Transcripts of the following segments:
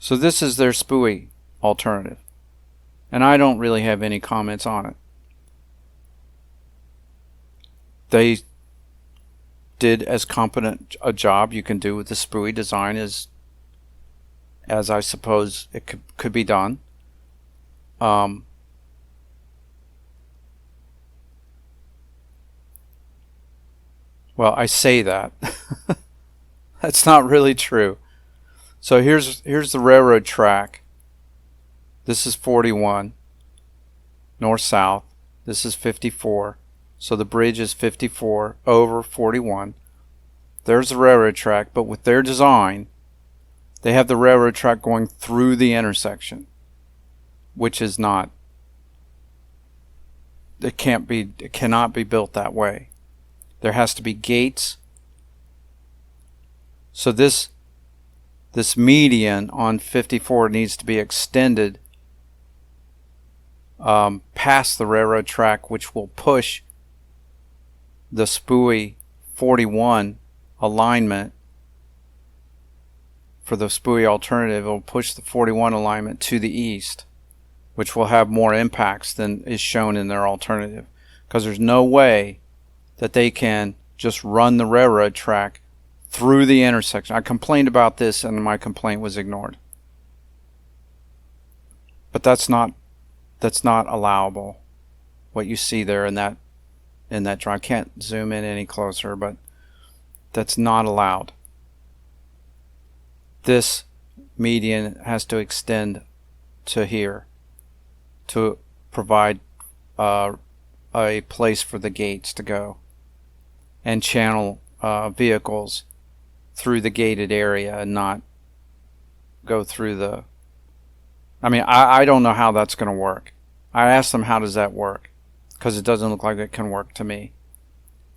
So this is their SPUI alternative. And I don't really have any comments on it. They did as competent a job you can do with the SPUI design as I suppose it could be done. Well, I say that. That's not really true. So here's the railroad track. This is 41 north-south. This is 54. So the bridge is 54 over 41. There's the railroad track, but with their design, they have the railroad track going through the intersection, which is not, it cannot be built that way. There has to be gates. So this median on 54 needs to be extended past the railroad track, which will push the SPUI 41 alignment. For the SPUI alternative, it will push the 41 alignment to the east, which will have more impacts than is shown in their alternative, because there's no way that they can just run the railroad track through the intersection. I complained about this and my complaint was ignored. But that's not allowable. What you see there in that drawing. I can't zoom in any closer, but that's not allowed. This median has to extend to here to provide a place for the gates to go and channel vehicles through the gated area and not go through the... I mean, I don't know how that's going to work. I asked them, how does that work? Because it doesn't look like it can work to me.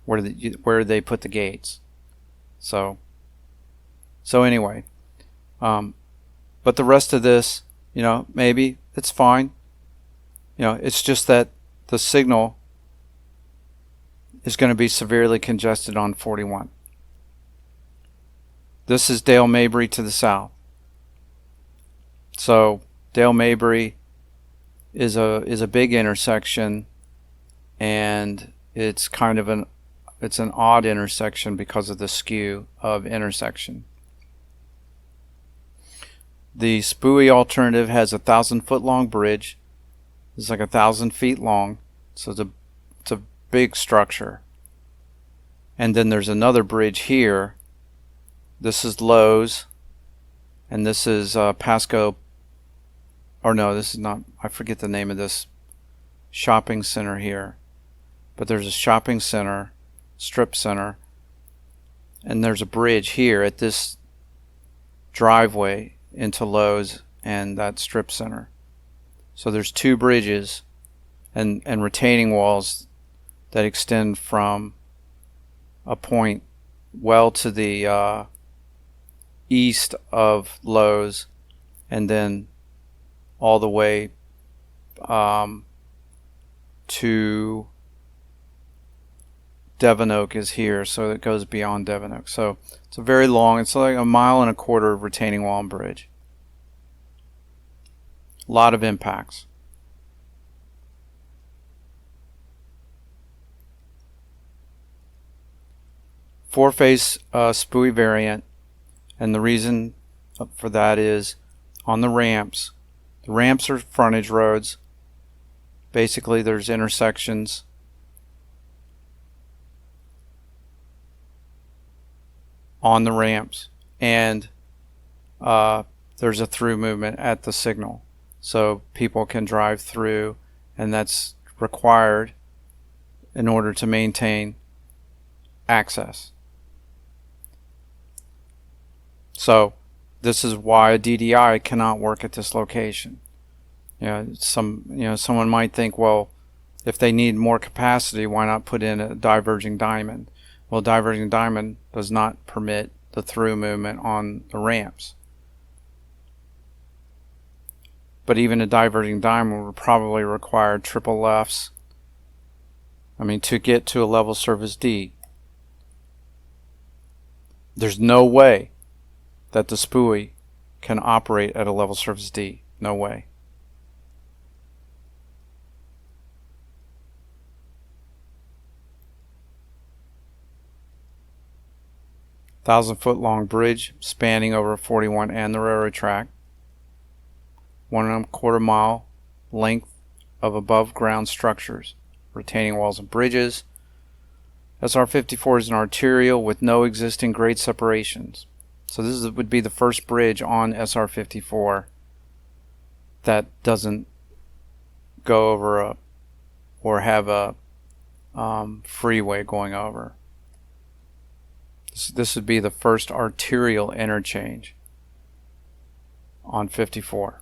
Where do they put the gates? So anyway, but the rest of this, maybe it's fine. It's just that the signal is going to be severely congested on 41. This is Dale Mabry to the south. So Dale Mabry is a big intersection, and it's kind of an odd intersection because of the skew of intersection. The SPUI alternative has a 1,000-foot long bridge. It's like 1,000 feet long, so it's a big structure. And then there's another bridge here. This is Lowe's, and this is Pasco. Or no, this is not. I forget the name of this shopping center here. But there's a shopping center, strip center, and there's a bridge here at this driveway into Lowe's and that strip center. So there's two bridges and retaining walls that extend from a point well to the east of Lowe's, and then all the way to Devon Oak is here, so it goes beyond Devon Oak. So it's a very long, it's like 1.25 miles of retaining wall and bridge. A lot of impacts. Four-phase SPUI variant, and the reason for that is on the ramps. The ramps are frontage roads. Basically, there's intersections on the ramps, and there's a through movement at the signal, so people can drive through, and that's required in order to maintain access. So this is why a DDI cannot work at this location. Someone might think, well, if they need more capacity, why not put in a diverging diamond? Well, diverging diamond does not permit the through movement on the ramps. But even a diverging diamond would probably require triple lefts. To get to a level surface D. There's no way that the SPUI can operate at a level surface D. No way. Thousand-foot long bridge spanning over 41 and the railroad track. 1.25 mile length of above ground structures, retaining walls and bridges. SR-54 is an arterial with no existing grade separations. So this would be the first bridge on SR-54 that doesn't go over or have a freeway going over. This would be the first arterial interchange on 54.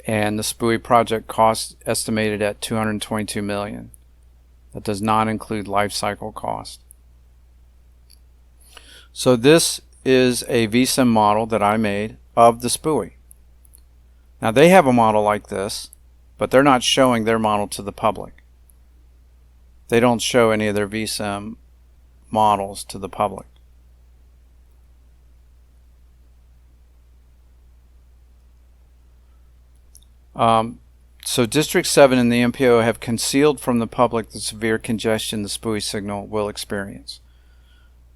And the SPUI project cost estimated at $222 million. That does not include life cycle cost. So this is a VSIM model that I made of the SPUI. Now they have a model like this, but they're not showing their model to the public. They don't show any of their VSIM models to the public. So District 7 and the MPO have concealed from the public the severe congestion the SPUI signal will experience.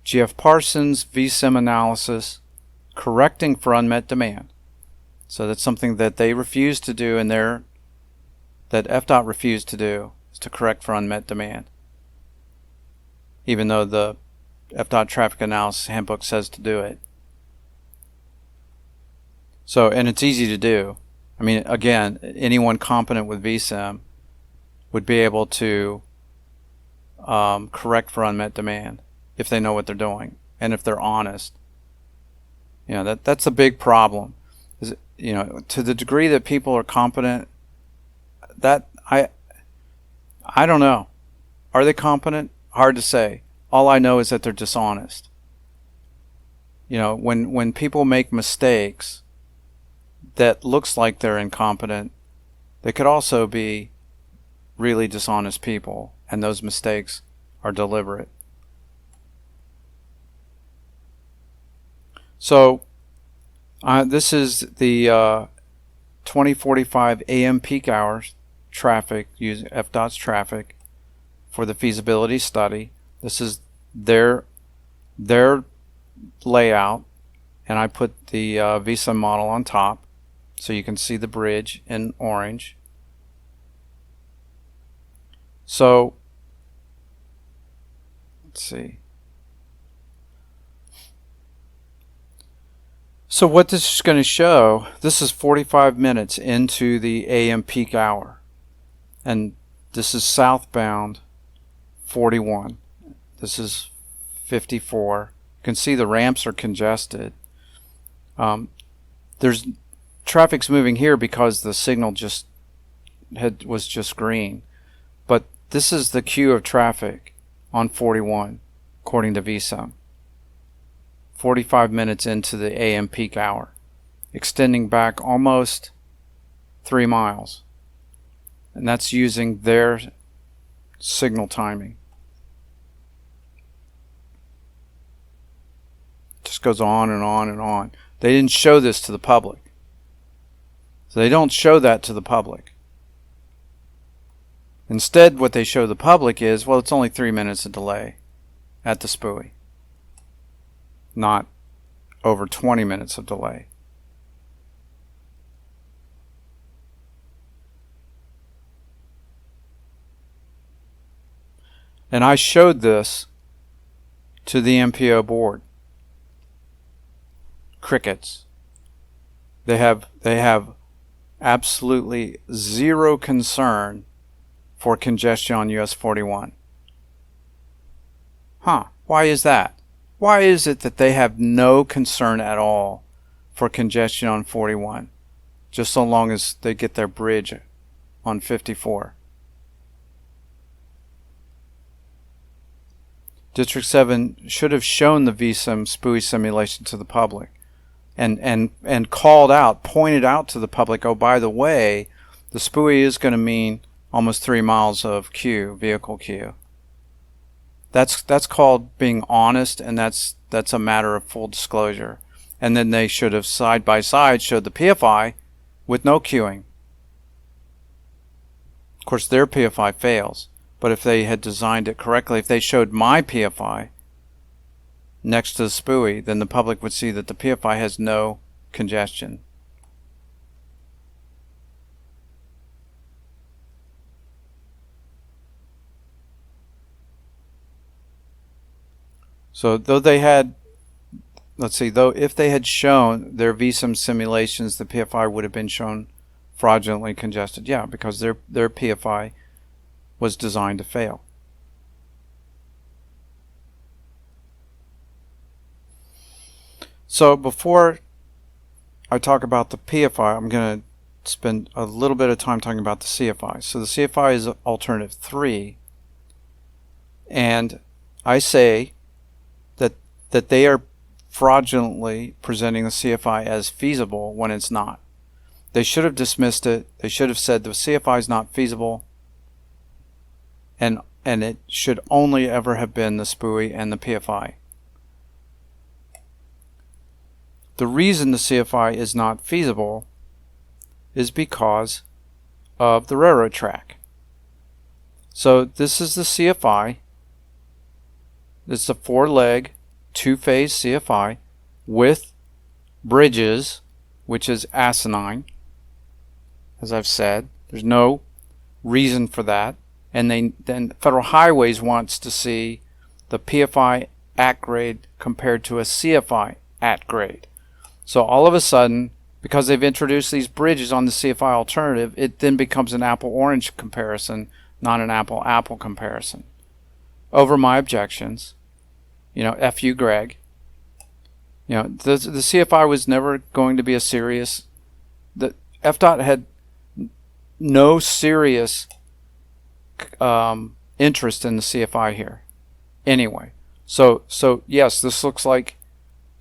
GF Parsons VSIM analysis correcting for unmet demand. So that's something that they refused to do in that FDOT refused to do, is to correct for unmet demand. Even though the FDOT traffic analysis handbook says to do it. So, and it's easy to do. I mean, again, anyone competent with VSIM would be able to correct for unmet demand if they know what they're doing and if they're honest. You know, that's a big problem. Is, you know, to the degree that people are competent, that I don't know. Are they competent? Hard to say. All I know is that they're dishonest. You know, when people make mistakes that looks like they're incompetent, they could also be really dishonest people, and those mistakes are deliberate. So this is the 2045 AM peak hours traffic, using FDOT's traffic for the feasibility study. This is their layout, and I put the VSIM model on top so you can see the bridge in orange. So let's see. So what this is going to show, this is 45 minutes into the AM peak hour, and this is southbound 41. This is 54. You can see the ramps are congested. There's traffic's moving here because the signal was just green, but this is the queue of traffic on 41 according to VSIM. 45 minutes into the AM peak hour, extending back almost 3 miles, and that's using their signal timing. Just goes on and on and on. They didn't show this to the public. So they don't show that to the public. Instead, what they show the public is, well, it's only 3 minutes of delay at the SPUI, not over 20 minutes of delay. And I showed this to the MPO board. Crickets. They have absolutely zero concern for congestion on US 41. Why is that? Why is it that they have no concern at all for congestion on 41, just so long as they get their bridge on 54? District 7 should have shown the VSIM SPUI simulation to the public and called out, pointed out to the public, oh, by the way, the SPUI is going to mean almost 3 miles of queue, vehicle queue. That's called being honest, and that's a matter of full disclosure. and then they should have side by side showed the PFI with no queuing. Of course, their PFI fails, but if they had designed it correctly, if they showed my PFI next to the SPUI, then the public would see that the PFI has no congestion. So though they had, though if they had shown their VSIM simulations, the PFI would have been shown fraudulently congested. Yeah, because their PFI was designed to fail. So before I talk about the PFI, I'm going to spend a little bit of time talking about the CFI. So the CFI is alternative 3, and I say that they are fraudulently presenting the CFI as feasible when it's not. They should have dismissed it. They should have said the CFI is not feasible, and it should only ever have been the SPUI and the PFI. The reason the CFI is not feasible is because of the railroad track. So this is the CFI. It's a 4-leg, 2-phase CFI with bridges, which is asinine. As I've said, there's no reason for that. And then Federal Highways wants to see the PFI at grade compared to a CFI at grade. So all of a sudden, because they've introduced these bridges on the CFI alternative, it then becomes an apple-orange comparison, not an apple-apple comparison. Over my objections, F you, Greg. The CFI was never going to be a serious. The FDOT had no serious interest in the CFI here, anyway. So yes, this looks like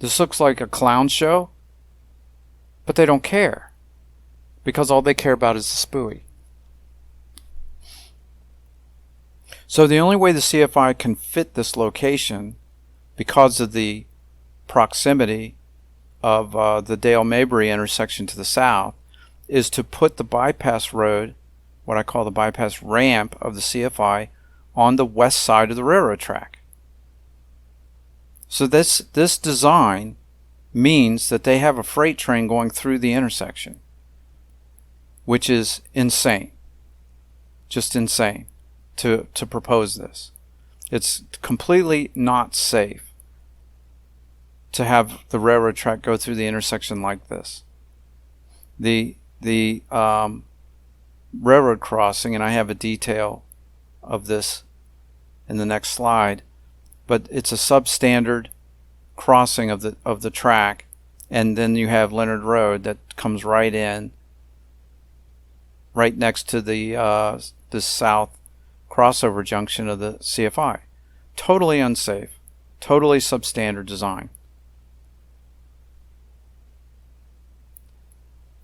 a clown show, but they don't care, because all they care about is the SPUI. So the only way the CFI can fit this location, because of the proximity of the Dale Mabry intersection to the south, is to put the bypass road, what I call the bypass ramp of the CFI, on the west side of the railroad track. So this design means that they have a freight train going through the intersection, which is insane. Just insane to propose this. It's completely not safe to have the railroad track go through the intersection like this. The railroad crossing, and I have a detail of this in the next slide, but it's a substandard crossing of the track, and then you have Leonard Road that comes right in, right next to the south crossover junction of the CFI. Totally unsafe, totally substandard design.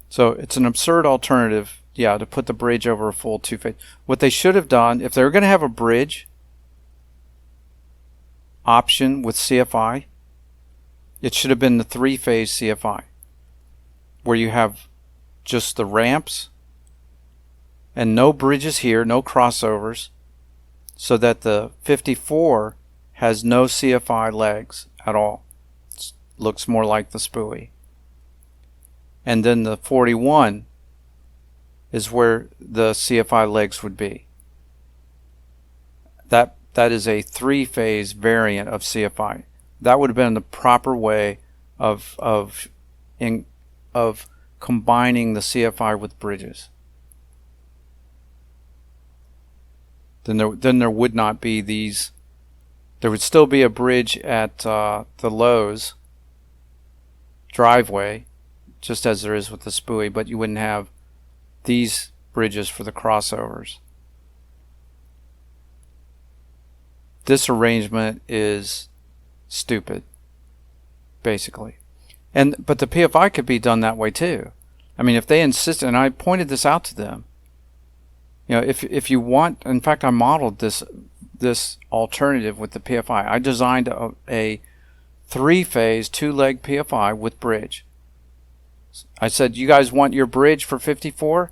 So it's an absurd alternative, to put the bridge over a full 2-phase. What they should have done, if they were going to have a bridge option with CFI, it should have been the 3-phase CFI, where you have just the ramps and no bridges here, no crossovers, so that the 54 has no CFI legs at all. It looks more like the SPUI. And then the 41 is where the CFI legs would be. That is a 3-phase variant of CFI. That would have been the proper way of combining the CFI with bridges. Then there would not be these. There would still be a bridge at the Lowe's driveway, just as there is with the SPUI, but you wouldn't have these bridges for the crossovers. This arrangement is stupid, basically. But the PFI could be done that way too. I mean, if they insist, and I pointed this out to them, if you want, in fact, I modeled this alternative with the PFI. I designed a 3-phase, 2-leg PFI with bridge. I said, you guys want your bridge for 54?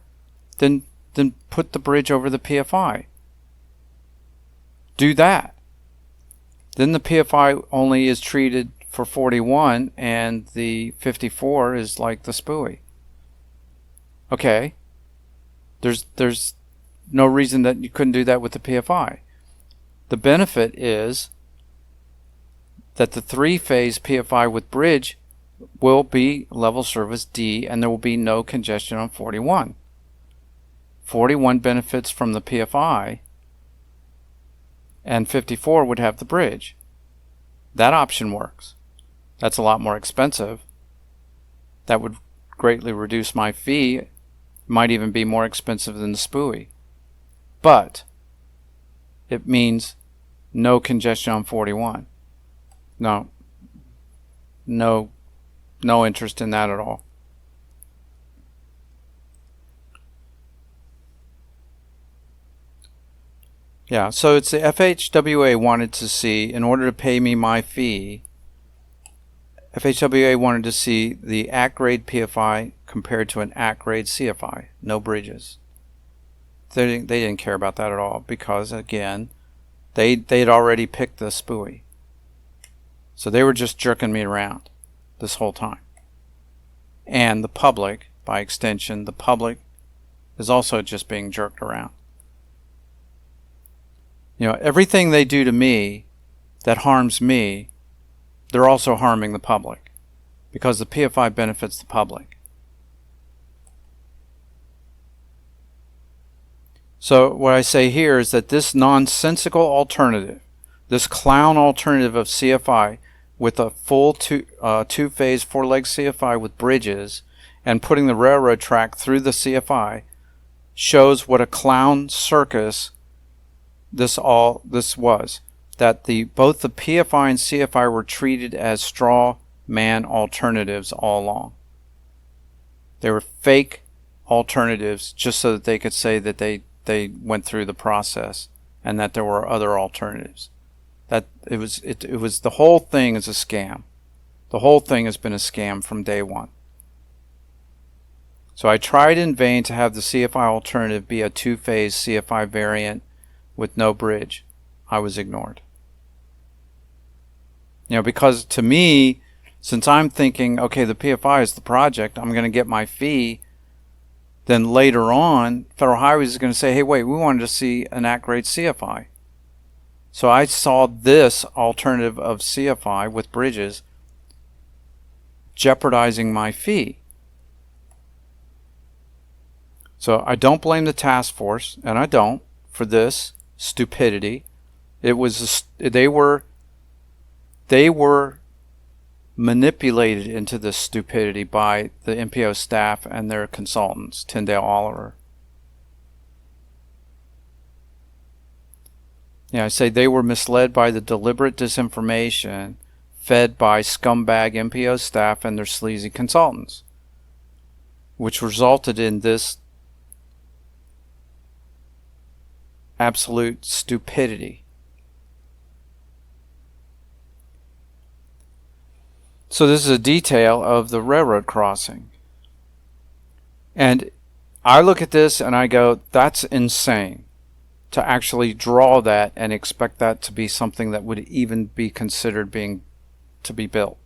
Then put the bridge over the PFI. Do that. Then the PFI only is treated for 41 and the 54 is like the SPUI. Okay. There's no reason that you couldn't do that with the PFI. The benefit is that the 3-phase PFI with bridge will be level service D, and there will be no congestion on 41. 41 benefits from the PFI, and 54 would have the bridge. That option works. That's a lot more expensive. That would greatly reduce my fee. It might even be more expensive than the SPUI. But it means no congestion on 41. No interest in that at all. Yeah, so it's the FHWA wanted to see, in order to pay me my fee, FHWA wanted to see the ACT-grade PFI compared to an ACT-grade CFI, no bridges. They didn't care about that at all because, again, they'd already picked the SPUI. So they were just jerking me around this whole time. And the public, by extension, the public is also just being jerked around. You know, everything they do to me that harms me, they're also harming the public because the PFI benefits the public. So what I say here is that this nonsensical alternative, this clown alternative of CFI with a full two-phase, 4-leg CFI with bridges and putting the railroad track through the CFI shows what a clown circus this was. That both the PFI and CFI were treated as straw man alternatives all along. They were fake alternatives just so that they could say that they went through the process and that there were other alternatives. That it was the whole thing is a scam. The whole thing has been a scam from day one. So I tried in vain to have the CFI alternative be a 2-phase CFI variant with no bridge. I was ignored. You know, because to me, since I'm thinking, okay, the PFI is the project, I'm going to get my fee, then later on, Federal Highways is going to say, hey, wait, we wanted to see an ACT-grade CFI. So I saw this alternative of CFI with bridges jeopardizing my fee. So I don't blame the task force, and I don't, for this stupidity. It was they were manipulated into this stupidity by the MPO staff and their consultants, Tyndale Oliver. Yeah, I say they were misled by the deliberate disinformation fed by scumbag MPO staff and their sleazy consultants, which resulted in this absolute stupidity. So this is a detail of the railroad crossing. And I look at this and I go, that's insane to actually draw that and expect that to be something that would even be considered to be built.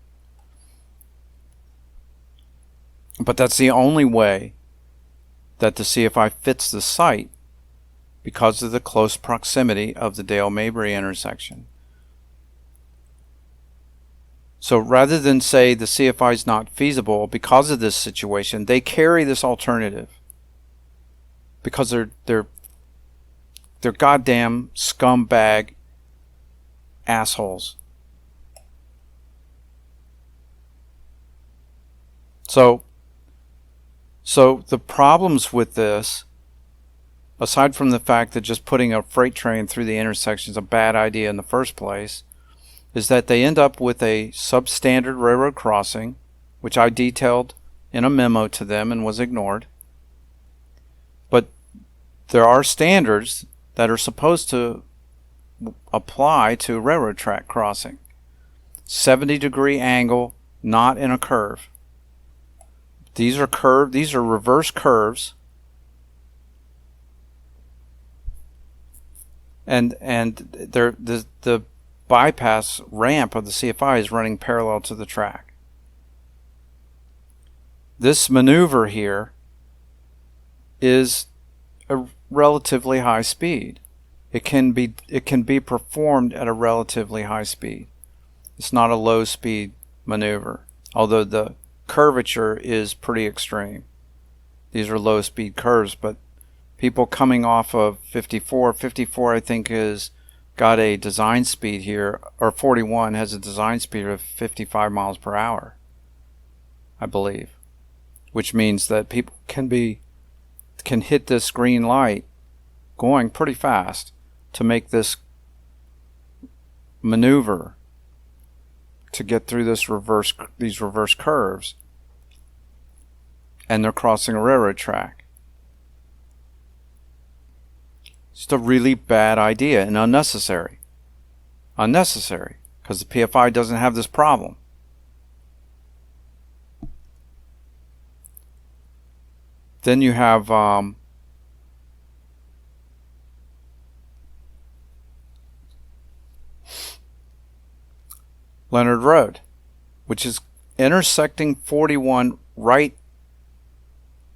But that's the only way that the CFI fits the site because of the close proximity of the Dale-Mabry intersection. So rather than say the CFI is not feasible because of this situation, they carry this alternative because they're goddamn scumbag assholes. So the problems with this, aside from the fact that just putting a freight train through the intersection is a bad idea in the first place, is that they end up with a substandard railroad crossing, which I detailed in a memo to them and was ignored. But there are standards that are supposed to apply to railroad track crossing. 70-degree angle, not in a curve. These are curved, these are reverse curves. And the bypass ramp of the CFI is running parallel to the track. This maneuver here is a relatively high speed. It can be performed at a relatively high speed. It's not a low speed maneuver, although the curvature is pretty extreme. These are low speed curves, but people coming off of 54 I think is got a design speed here, or 41 has a design speed of 55 miles per hour, I believe, which means that people can hit this green light going pretty fast to make this maneuver to get through these reverse curves, and they're crossing a railroad track. It's a really bad idea and unnecessary. Unnecessary, because the PFI doesn't have this problem. Then you have Leonard Road, which is intersecting 41 right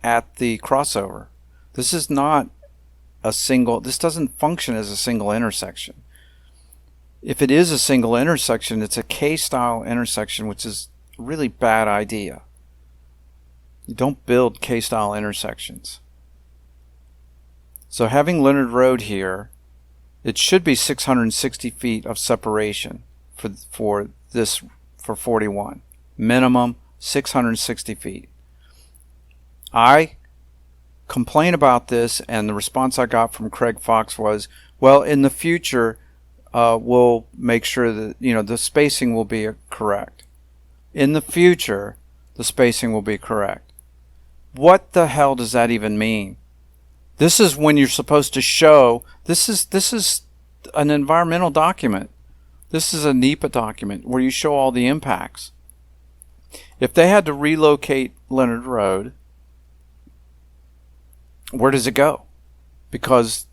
at the crossover. This is not a single, this doesn't function as a single intersection. If it is a single intersection, it's a K-style intersection, which is a really bad idea. You don't build K-style intersections. So having Leonard Road here, it should be 660 feet of separation for 41. Minimum 660 feet. I complain about this, and the response I got from Craig Fox was, well, in the future, we'll make sure that, the spacing will be correct. In the future, the spacing will be correct. What the hell does that even mean? This is when you're supposed to show, this is an environmental document. This is a NEPA document where you show all the impacts. If they had to relocate Leonard Road, where does it go? Because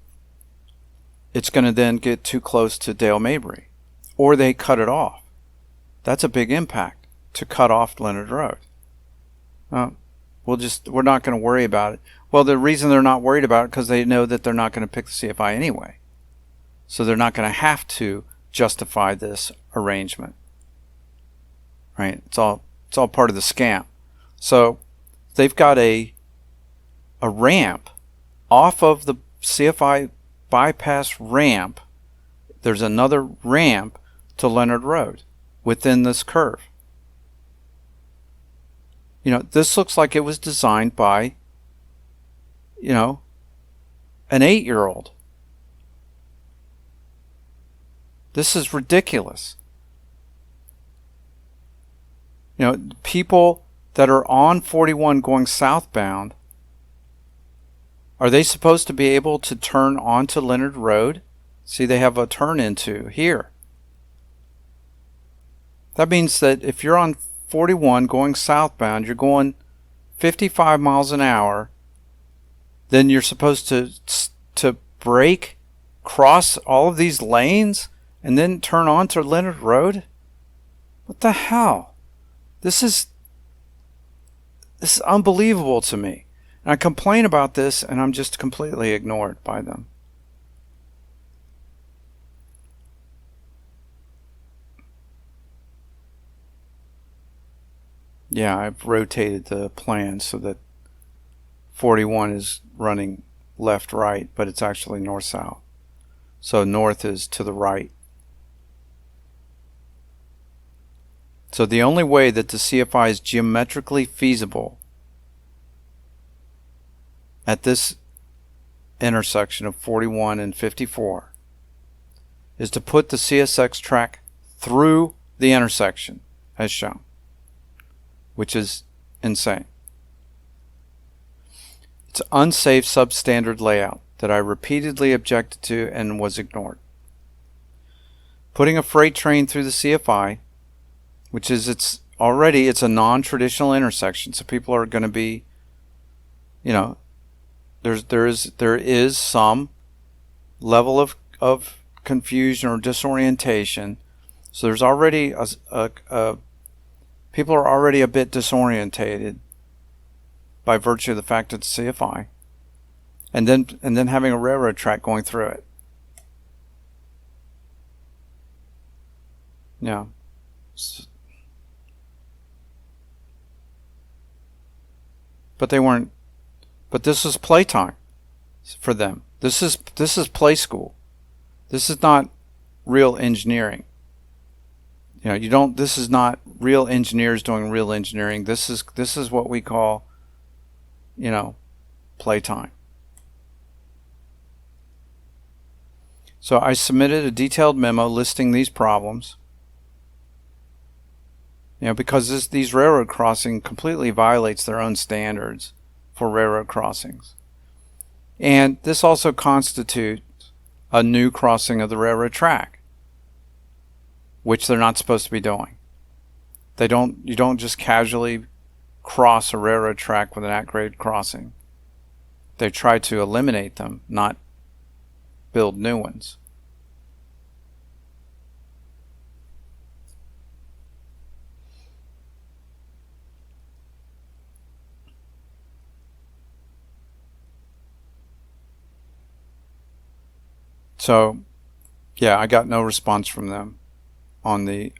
it's going to then get too close to Dale Mabry, or they cut it off. That's a big impact, to cut off Leonard Road. We're not going to worry about it. Well, the reason they're not worried about it because they know that they're not going to pick the CFI anyway. So they're not going to have to justify this arrangement. Right? It's all part of the scam. So they've got a ramp off of the CFI bypass ramp. There's another ramp to Leonard Road within this curve. This looks like it was designed by, an 8-year-old. This is ridiculous. People that are on 41 going southbound, are they supposed to be able to turn onto Leonard Road? See, they have a turn into here. That means that if you're on 41 going southbound, you're going 55 miles an hour, then you're supposed to brake, cross all of these lanes, and then turn onto Leonard Road? What the hell? This is unbelievable to me. And I complain about this, and I'm just completely ignored by them. Yeah, I've rotated the plan so that 41 is running left-right, but it's actually north-south. So north is to the right. So the only way that the CFI is geometrically feasible at this intersection of 41 and 54 is to put the CSX track through the intersection as shown, which is insane. It's an unsafe substandard layout that I repeatedly objected to and was ignored. Putting a freight train through the CFI which is it's a non-traditional intersection, so people are going to be, there is some level of confusion or disorientation. So there's already people are already a bit disorientated by virtue of the fact it's CFI, and then having a railroad track going through it. Yeah. But they weren't. But this is playtime for them. This is play school. This is not real engineering. You don't. This is not real engineers doing real engineering. This is what we call, playtime. So I submitted a detailed memo listing these problems. Because these railroad crossing completely violates their own standards for railroad crossings. And this also constitutes a new crossing of the railroad track, which they're not supposed to be doing. You don't just casually cross a railroad track with an at-grade crossing. They try to eliminate them, not build new ones. So, yeah, I got no response from them on the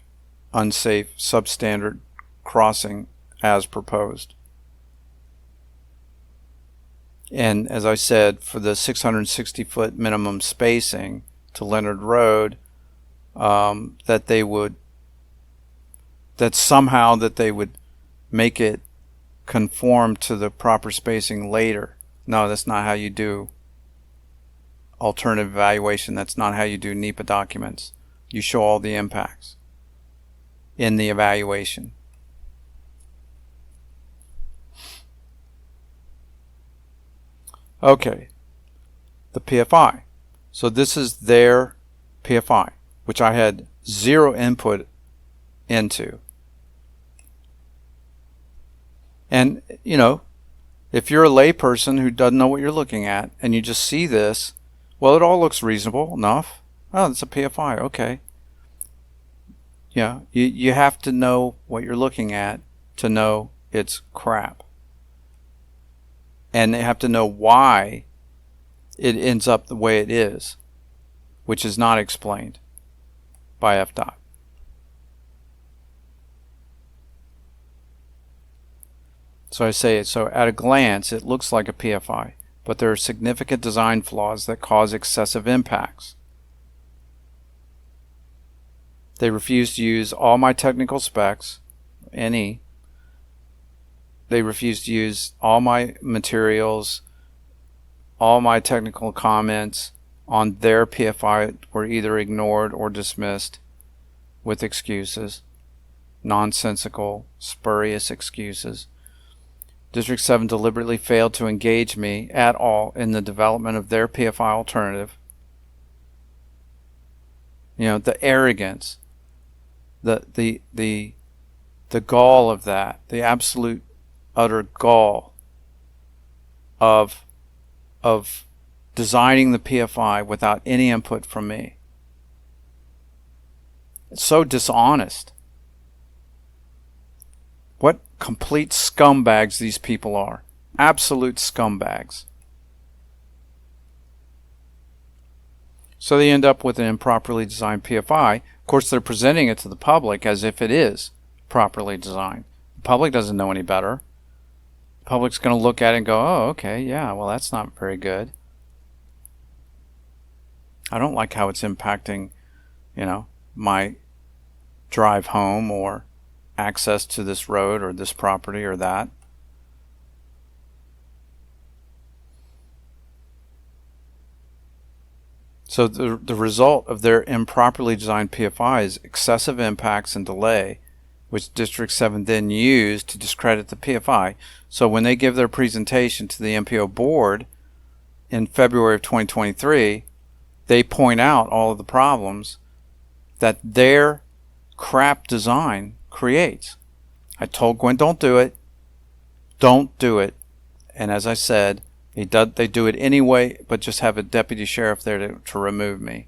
unsafe substandard crossing as proposed. And as I said, for the 660-foot minimum spacing to Leonard Road, that they would make it conform to the proper spacing later. No, that's not how you do alternative evaluation. That's not how you do NEPA documents. You show all the impacts in the evaluation. Okay, the PFI. So this is their PFI, which I had zero input into. And, if you're a layperson who doesn't know what you're looking at and you just see this, well, it all looks reasonable enough. Oh, it's a PFI. Okay. Yeah, you have to know what you're looking at to know it's crap. And they have to know why it ends up the way it is, which is not explained by FDOT. So I say, so at a glance, it looks like a PFI, but there are significant design flaws that cause excessive impacts. They refuse to use all my technical specs, any. They refuse to use all my materials, all my technical comments on their PFI were either ignored or dismissed with excuses, nonsensical, spurious excuses. District 7 deliberately failed to engage me at all in the development of their PFI alternative. The arrogance, the gall of that, the absolute utter gall of designing the PFI without any input from me. It's so dishonest. What complete scumbags these people are. Absolute scumbags. So they end up with an improperly designed PFI. Of course, they're presenting it to the public as if it is properly designed. The public doesn't know any better. The public's going to look at it and go, oh, okay, yeah, well, that's not very good. I don't like how it's impacting, my drive home or access to this road or this property or that. So the result of their improperly designed PFI is excessive impacts and delay, which District 7 then used to discredit the PFI. So when they give their presentation to the MPO board in February of 2023, they point out all of the problems that their crap design creates. I told Gwen, don't do it. Don't do it. And as I said, they do it anyway, but just have a deputy sheriff there to remove me.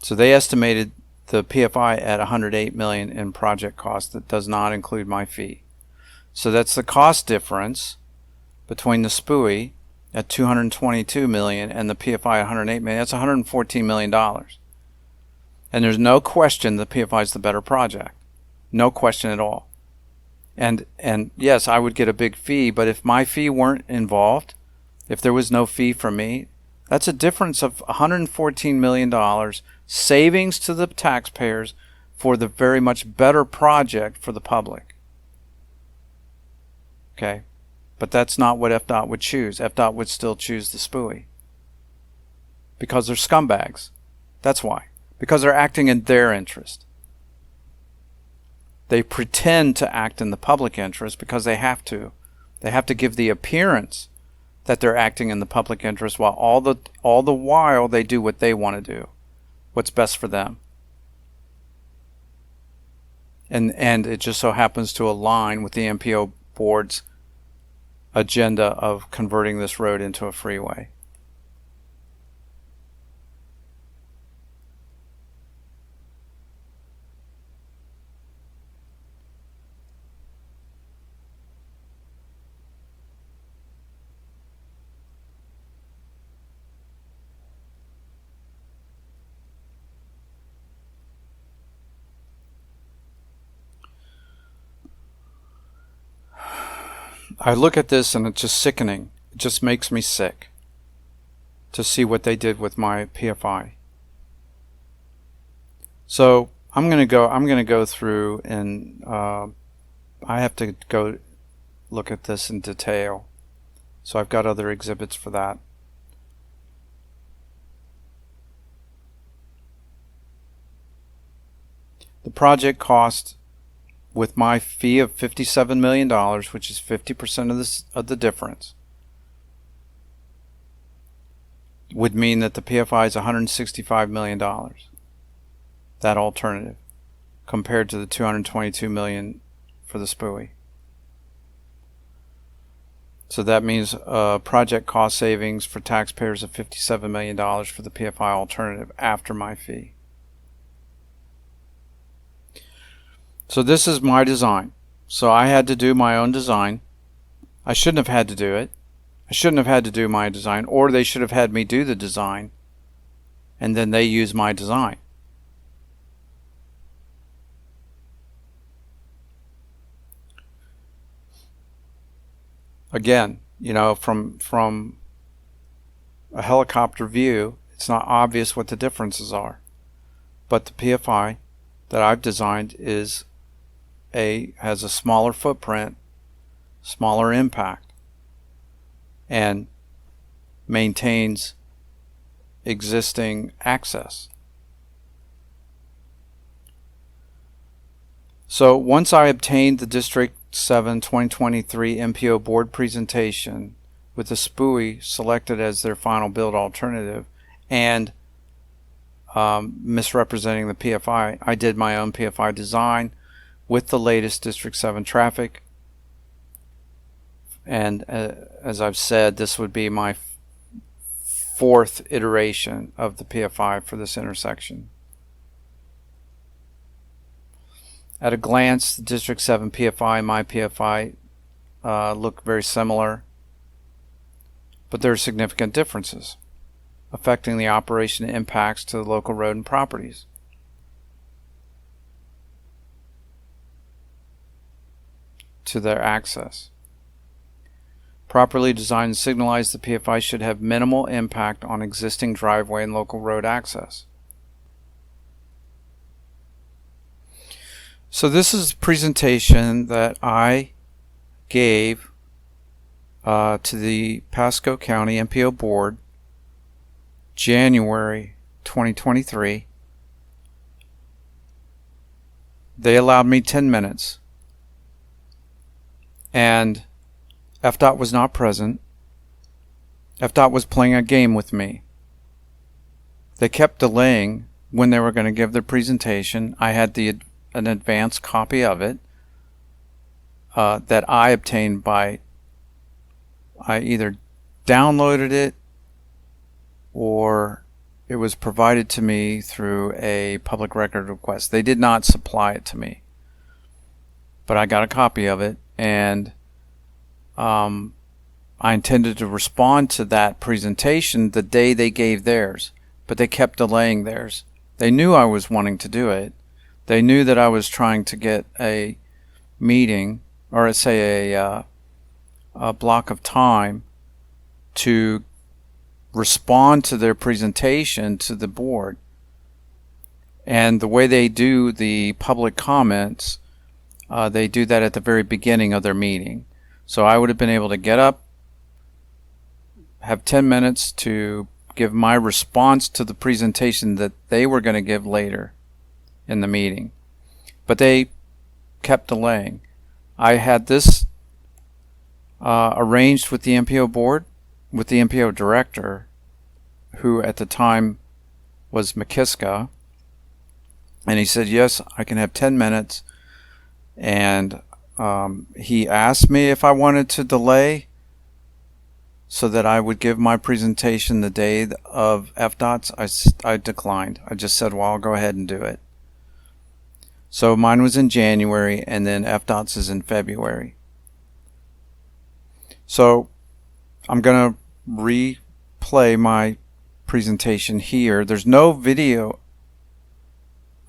So they estimated the PFI at $108 million in project cost. That does not include my fee. So that's the cost difference between the SPUI at $222 million and the PFI at $108 million. That's $114 million. And there's no question the PFI is the better project. No question at all. And yes, I would get a big fee, but if my fee weren't involved, if there was no fee for me, that's a difference of $114 million savings to the taxpayers for the very much better project for the public. Okay? But that's not what FDOT would choose. FDOT would still choose the SPUI. Because they're scumbags. That's why. Because they're acting in their interest. They pretend to act in the public interest because they have to. They have to give the appearance that they're acting in the public interest while all the while they do what they want to do. What's best for them. And it just so happens to align with the MPO board's agenda of converting this road into a freeway. I look at this and it's just sickening. It just makes me sick to see what they did with my PFI. So I'm gonna go through and I have to go look at this in detail. So I've got other exhibits for that. The project cost, with my fee of $57 million, which is 50% of the difference, would mean that the PFI is $165 million. That alternative, compared to the $222 million for the SPUI. So that means project cost savings for taxpayers of $57 million for the PFI alternative after my fee. So this is my design. So I had to do my own design. I shouldn't have had to do it. I shouldn't have had to do my design, or they should have had me do the design and then they use my design. Again, you know, from a helicopter view, it's not obvious what the differences are. But the PFI that I've designed has a smaller footprint, smaller impact, and maintains existing access. So once I obtained the District 7 2023 MPO board presentation with the SPUI selected as their final build alternative and misrepresenting the PFI, I did my own PFI design with the latest District 7 traffic. And as I've said, this would be my fourth iteration of the PFI for this intersection. At a glance, the District 7 PFI and my PFI look very similar, but there are significant differences affecting the operation and impacts to the local road and properties. To their access. Properly designed and signalized, the PFI should have minimal impact on existing driveway and local road access. So this is a presentation that I gave to the Pasco County MPO Board January 2023. They allowed me 10 minutes. And FDOT was not present. FDOT was playing a game with me. They kept delaying when they were going to give their presentation. I had an advance copy of it that I obtained by, I either downloaded it or it was provided to me through a public record request. They did not supply it to me, but I got a copy of it, and I intended to respond to that presentation the day they gave theirs, but they kept delaying theirs. They knew I was wanting to do it. They knew that I was trying to get a meeting, or say a block of time to respond to their presentation to the board. And the way they do the public comments, they do that at the very beginning of their meeting. So I would have been able to get up, have 10 minutes to give my response to the presentation that they were going to give later in the meeting. But they kept delaying. I had this arranged with the MPO board, with the MPO director, who at the time was McKiska, and he said, yes, I can have 10 minutes. And he asked me if I wanted to delay so that I would give my presentation the day of FDOT's. I declined. I just said, well, I'll go ahead and do it. So mine was in January, and then FDOT's is in February. So I'm going to replay my presentation here. There's no video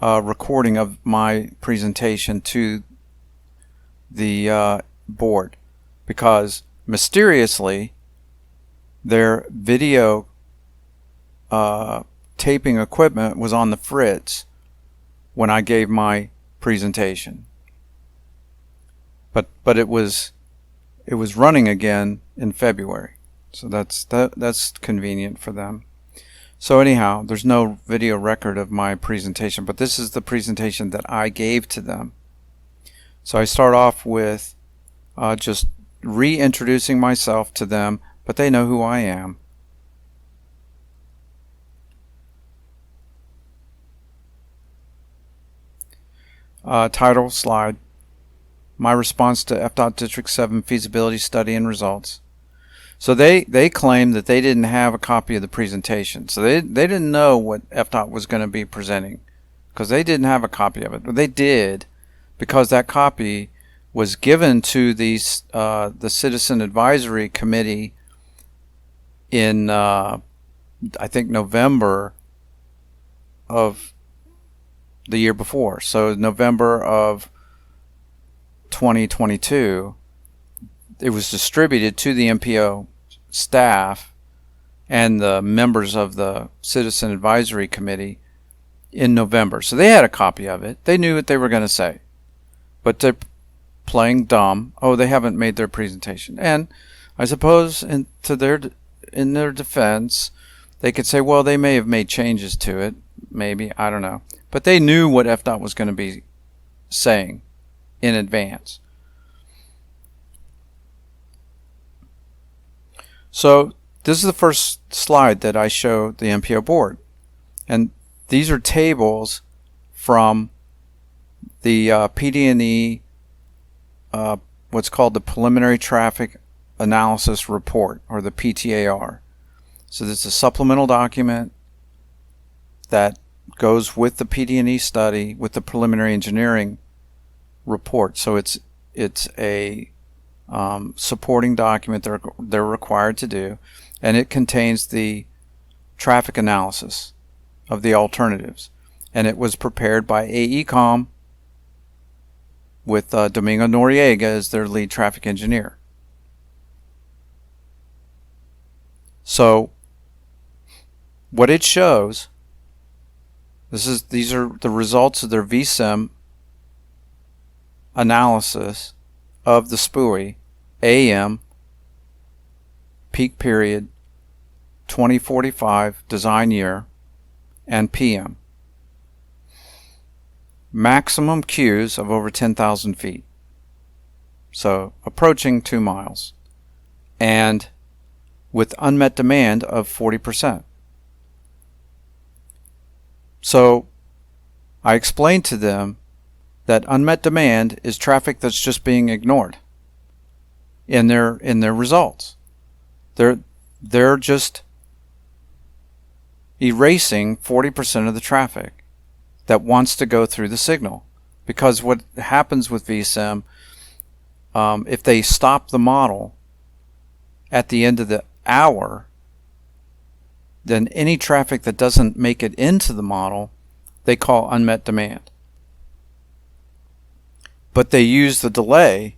recording of my presentation to the board, because mysteriously their video taping equipment was on the fritz when I gave my presentation, but it was running again in February. So that's convenient for them. So anyhow, there's no video record of my presentation, but this is the presentation that I gave to them. So I start off with just reintroducing myself to them, but they know who I am. Title slide: my response to FDOT District 7 feasibility study and results. So they claimed that they didn't have a copy of the presentation. So they didn't know what FDOT was going to be presenting, because they didn't have a copy of it. But they did, because that copy was given to the Citizen Advisory Committee in I think November of the year before. So November of 2022, it was distributed to the MPO staff and the members of the Citizen Advisory Committee in November. So they had a copy of it. They knew what they were going to say. But they're playing dumb. Oh, they haven't made their presentation. And I suppose in their defense, they could say, well, they may have made changes to it. Maybe. I don't know. But they knew what FDOT was going to be saying in advance. So this is the first slide that I show the MPO board. And these are tables from the PD&E, what's called the Preliminary Traffic Analysis Report, or the PTAR. So this is a supplemental document that goes with the PD&E study, with the preliminary engineering report. So it's a supporting document they're required to do, and it contains the traffic analysis of the alternatives. And it was prepared by AECOM with Domingo Noriega as their lead traffic engineer. So what it shows, these are the results of their VSIM analysis of the SPUI AM peak period 2045 design year and PM. Maximum queues of over 10,000 feet. So approaching 2 miles. And with unmet demand of 40%. So I explained to them that unmet demand is traffic that's just being ignored in their results. They're just erasing 40% of the traffic that wants to go through the signal. Because what happens with VSIM, if they stop the model at the end of the hour, then any traffic that doesn't make it into the model, they call unmet demand. But they use the delay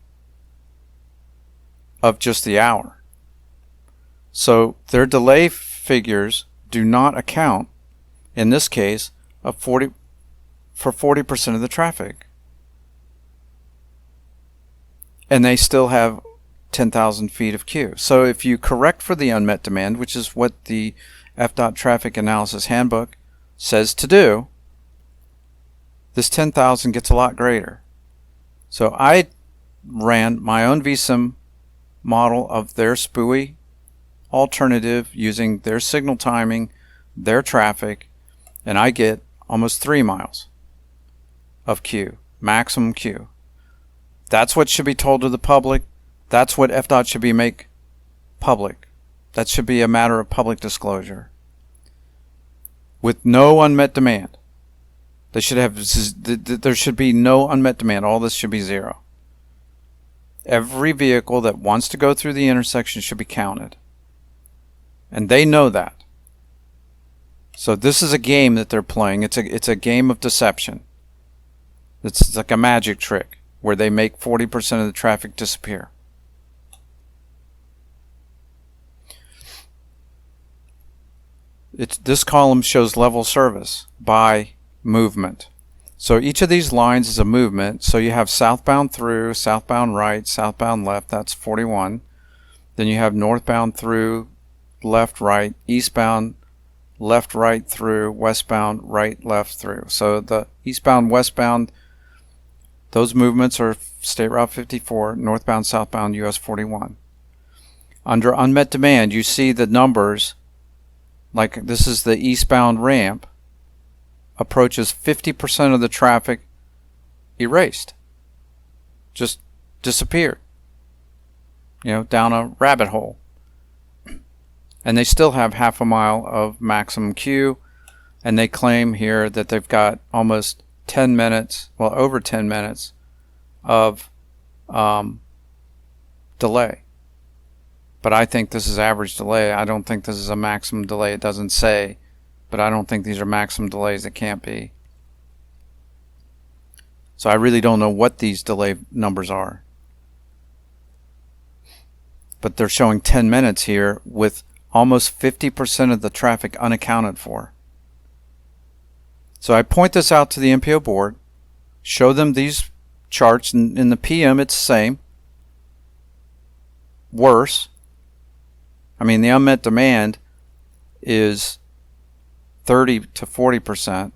of just the hour. So their delay figures do not account, in this case, for 40% of the traffic. And they still have 10,000 feet of queue. So if you correct for the unmet demand, which is what the FDOT Traffic Analysis Handbook says to do, this 10,000 gets a lot greater. So I ran my own VSIM model of their SPUI alternative using their signal timing, their traffic, and I get almost 3 miles of queue, maximum queue. That's what should be told to the public. That's what FDOT should be make public. That should be a matter of public disclosure. With no unmet demand. They should have, there should be no unmet demand. All this should be zero. Every vehicle that wants to go through the intersection should be counted. And they know that. So this is a game that they're playing. It's a game of deception. It's like a magic trick where they make 40% of the traffic disappear. This column shows level service by movement. So each of these lines is a movement. So you have southbound through, southbound right, southbound left, that's 41. Then you have northbound through, left, right, eastbound, left, right through, westbound, right, left through. So the eastbound, westbound, those movements are State Route 54, northbound, southbound, US 41. Under unmet demand, you see the numbers, like this is the eastbound ramp, approaches 50% of the traffic erased. Just disappeared. You know, down a rabbit hole. And they still have half a mile of maximum queue, and they claim here that they've got almost 10 minutes, well, over 10 minutes of delay. But I think this is average delay. I don't think this is a maximum delay. It doesn't say, but I don't think these are maximum delays. It can't be. So I really don't know what these delay numbers are. But they're showing 10 minutes here with almost 50% of the traffic unaccounted for. So I point this out to the MPO board, show them these charts. In the PM it's the same. Worse. I mean, the unmet demand is 30 to 40%.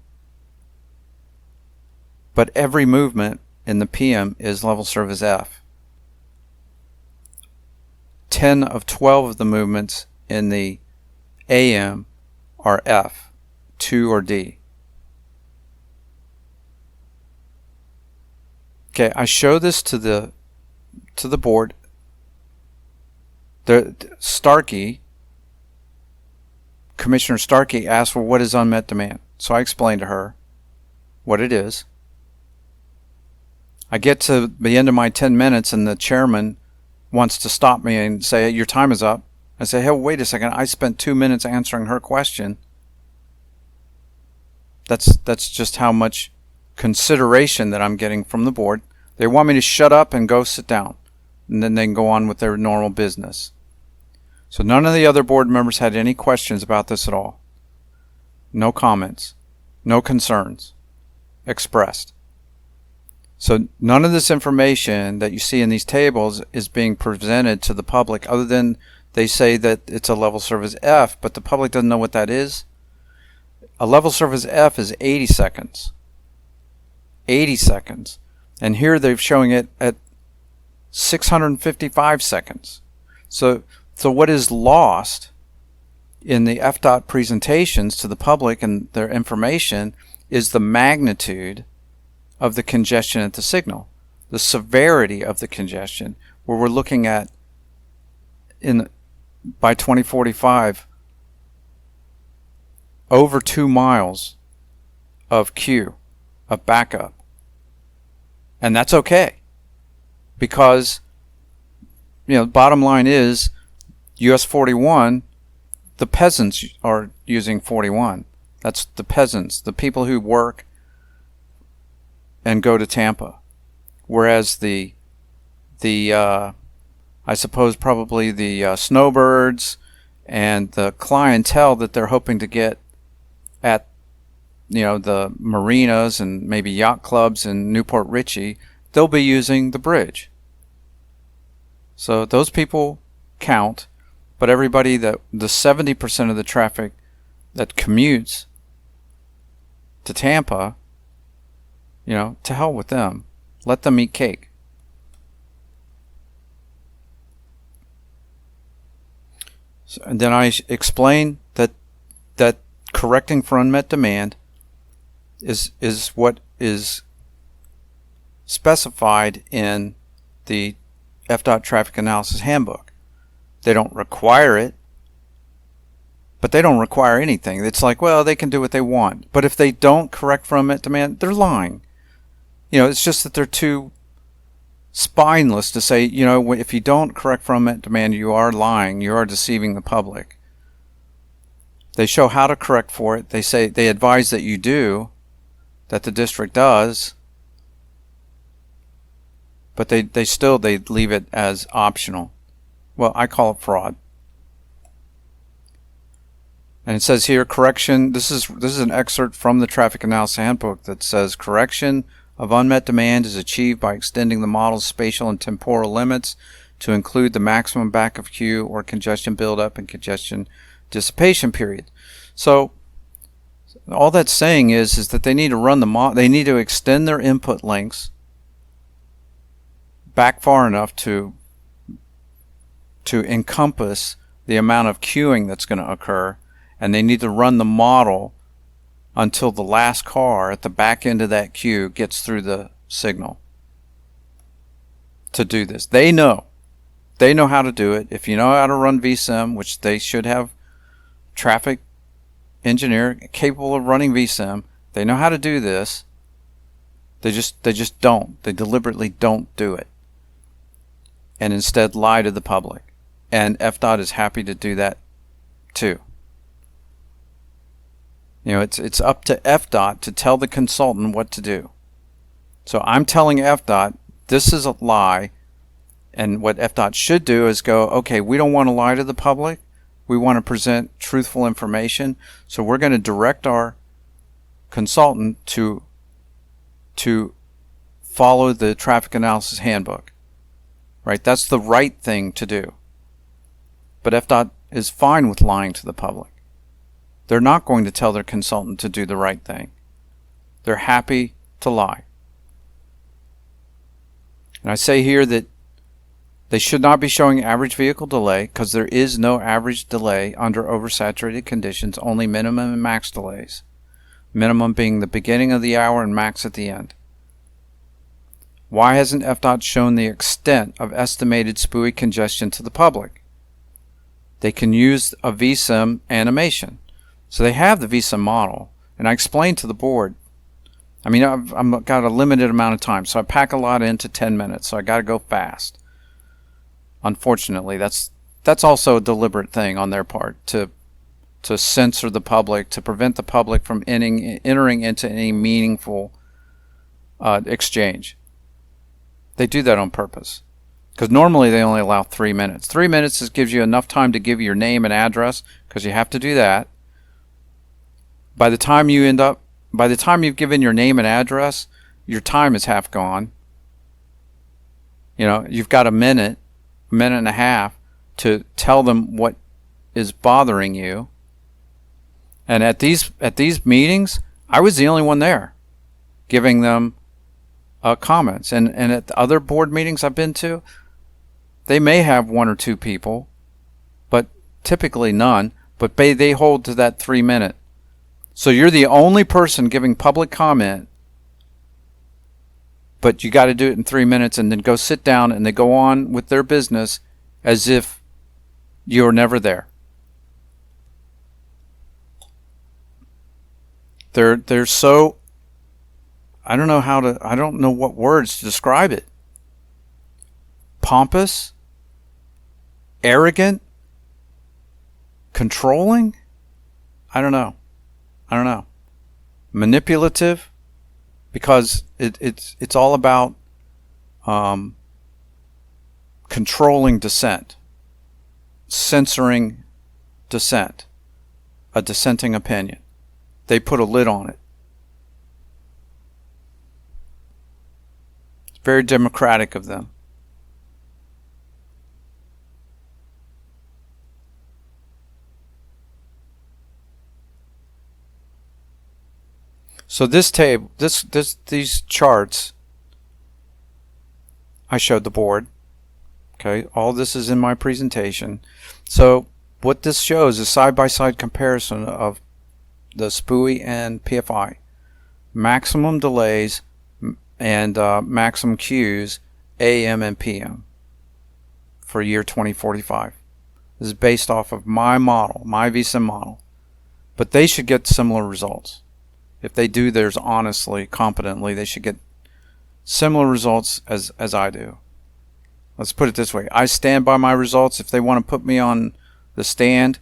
But every movement in the PM is level service F. 10 of 12 of the movements in the AM are F, 2 or D. Okay, I show this to the board. Commissioner Starkey asked, well, what is unmet demand? So I explained to her what it is. I get to the end of my 10 minutes and the chairman wants to stop me and say, your time is up. I say, hey, wait a second. I spent 2 minutes answering her question. That's just how much consideration that I'm getting from the board. They want me to shut up and go sit down, and then they can go on with their normal business. So none of the other board members had any questions about this at all. No comments, no concerns expressed. So none of this information that you see in these tables is being presented to the public, other than they say that it's a level service F, but the public doesn't know what that is. A level service F is 80 seconds. 80 seconds. And here they're showing it at 655 seconds. So what is lost in the FDOT presentations to the public and their information is the magnitude of the congestion at the signal, the severity of the congestion, where we're looking at by 2045 over 2 miles of queue, of backup. And that's okay, because bottom line is US 41, the peasants are using 41. That's the peasants, the people who work and go to Tampa. Whereas I suppose probably the snowbirds and the clientele that they're hoping to get at the marinas and maybe yacht clubs in Newport Richey, they'll be using the bridge. So those people count, but everybody the 70% of the traffic that commutes to Tampa, to hell with them. Let them eat cake. So, and then I explain that correcting for unmet demand is what is specified in the FDOT Traffic Analysis Handbook. They don't require it, but they don't require anything. It's like, well, they can do what they want. But if they don't correct for unmet demand, they're lying. It's just that they're too spineless to say, if you don't correct for unmet demand, you are lying. You are deceiving the public. They show how to correct for it. They advise that you do, that the district does, but they leave it as optional. Well, I call it fraud. And it says here, correction. This is an excerpt from the Traffic Analysis Handbook that says correction of unmet demand is achieved by extending the model's spatial and temporal limits to include the maximum back of queue or congestion buildup and congestion dissipation period. So all that's saying is that they need to run they need to extend their input links back far enough to encompass the amount of queuing that's going to occur, and they need to run the model until the last car at the back end of that queue gets through the signal to do this. They know how to do it. If you know how to run VSIM, which they should have traffic engineer capable of running VSIM, they know how to do this. They just don't. They deliberately don't do it, and instead lie to the public. And FDOT is happy to do that too. It's up to FDOT to tell the consultant what to do. So I'm telling FDOT this is a lie, and what FDOT should do is go, okay, we don't want to lie to the public. We want to present truthful information, so we're going to direct our consultant to follow the Traffic Analysis Handbook. Right? That's the right thing to do. But FDOT is fine with lying to the public. They're not going to tell their consultant to do the right thing. They're happy to lie. And I say here that they should not be showing average vehicle delay, because there is no average delay under oversaturated conditions, only minimum and max delays. Minimum being the beginning of the hour and max at the end. Why hasn't FDOT shown the extent of estimated SPUI congestion to the public? They can use a VSIM animation. So they have the VSIM model, and I explained to the board. I mean, I've got a limited amount of time, so I pack a lot into 10 minutes, so I got to go fast. Unfortunately, that's also a deliberate thing on their part, to censor the public, to prevent the public from entering into any meaningful exchange. They do that on purpose, because normally they only allow 3 minutes. 3 minutes gives you enough time to give your name and address, because you have to do that. By the time you've given your name and address, your time is half gone. You've got a minute and a half to tell them what is bothering you. And at these meetings, I was the only one there giving them comments. And at the other board meetings I've been to, they may have one or two people, but typically none. but they hold to that 3 minute. So you're the only person giving public comment, but you got to do it in 3 minutes and then go sit down, and they go on with their business as if you're never there. They're so, I don't know what words to describe it. Pompous, arrogant, controlling? I don't know. Manipulative, because it's all about controlling dissent, censoring dissent, a dissenting opinion. They put a lid on it. It's very democratic of them. So this table, these charts, I showed the board. Okay, all this is in my presentation. So what this shows is side-by-side comparison of the SPUI and PFI, maximum delays and maximum queues, AM and PM, for year 2045. This is based off of my model, my vSIM model, but they should get similar results. If they do theirs honestly, competently, they should get similar results as I do. Let's put it this way. I stand by my results. If they want to put me on the stand,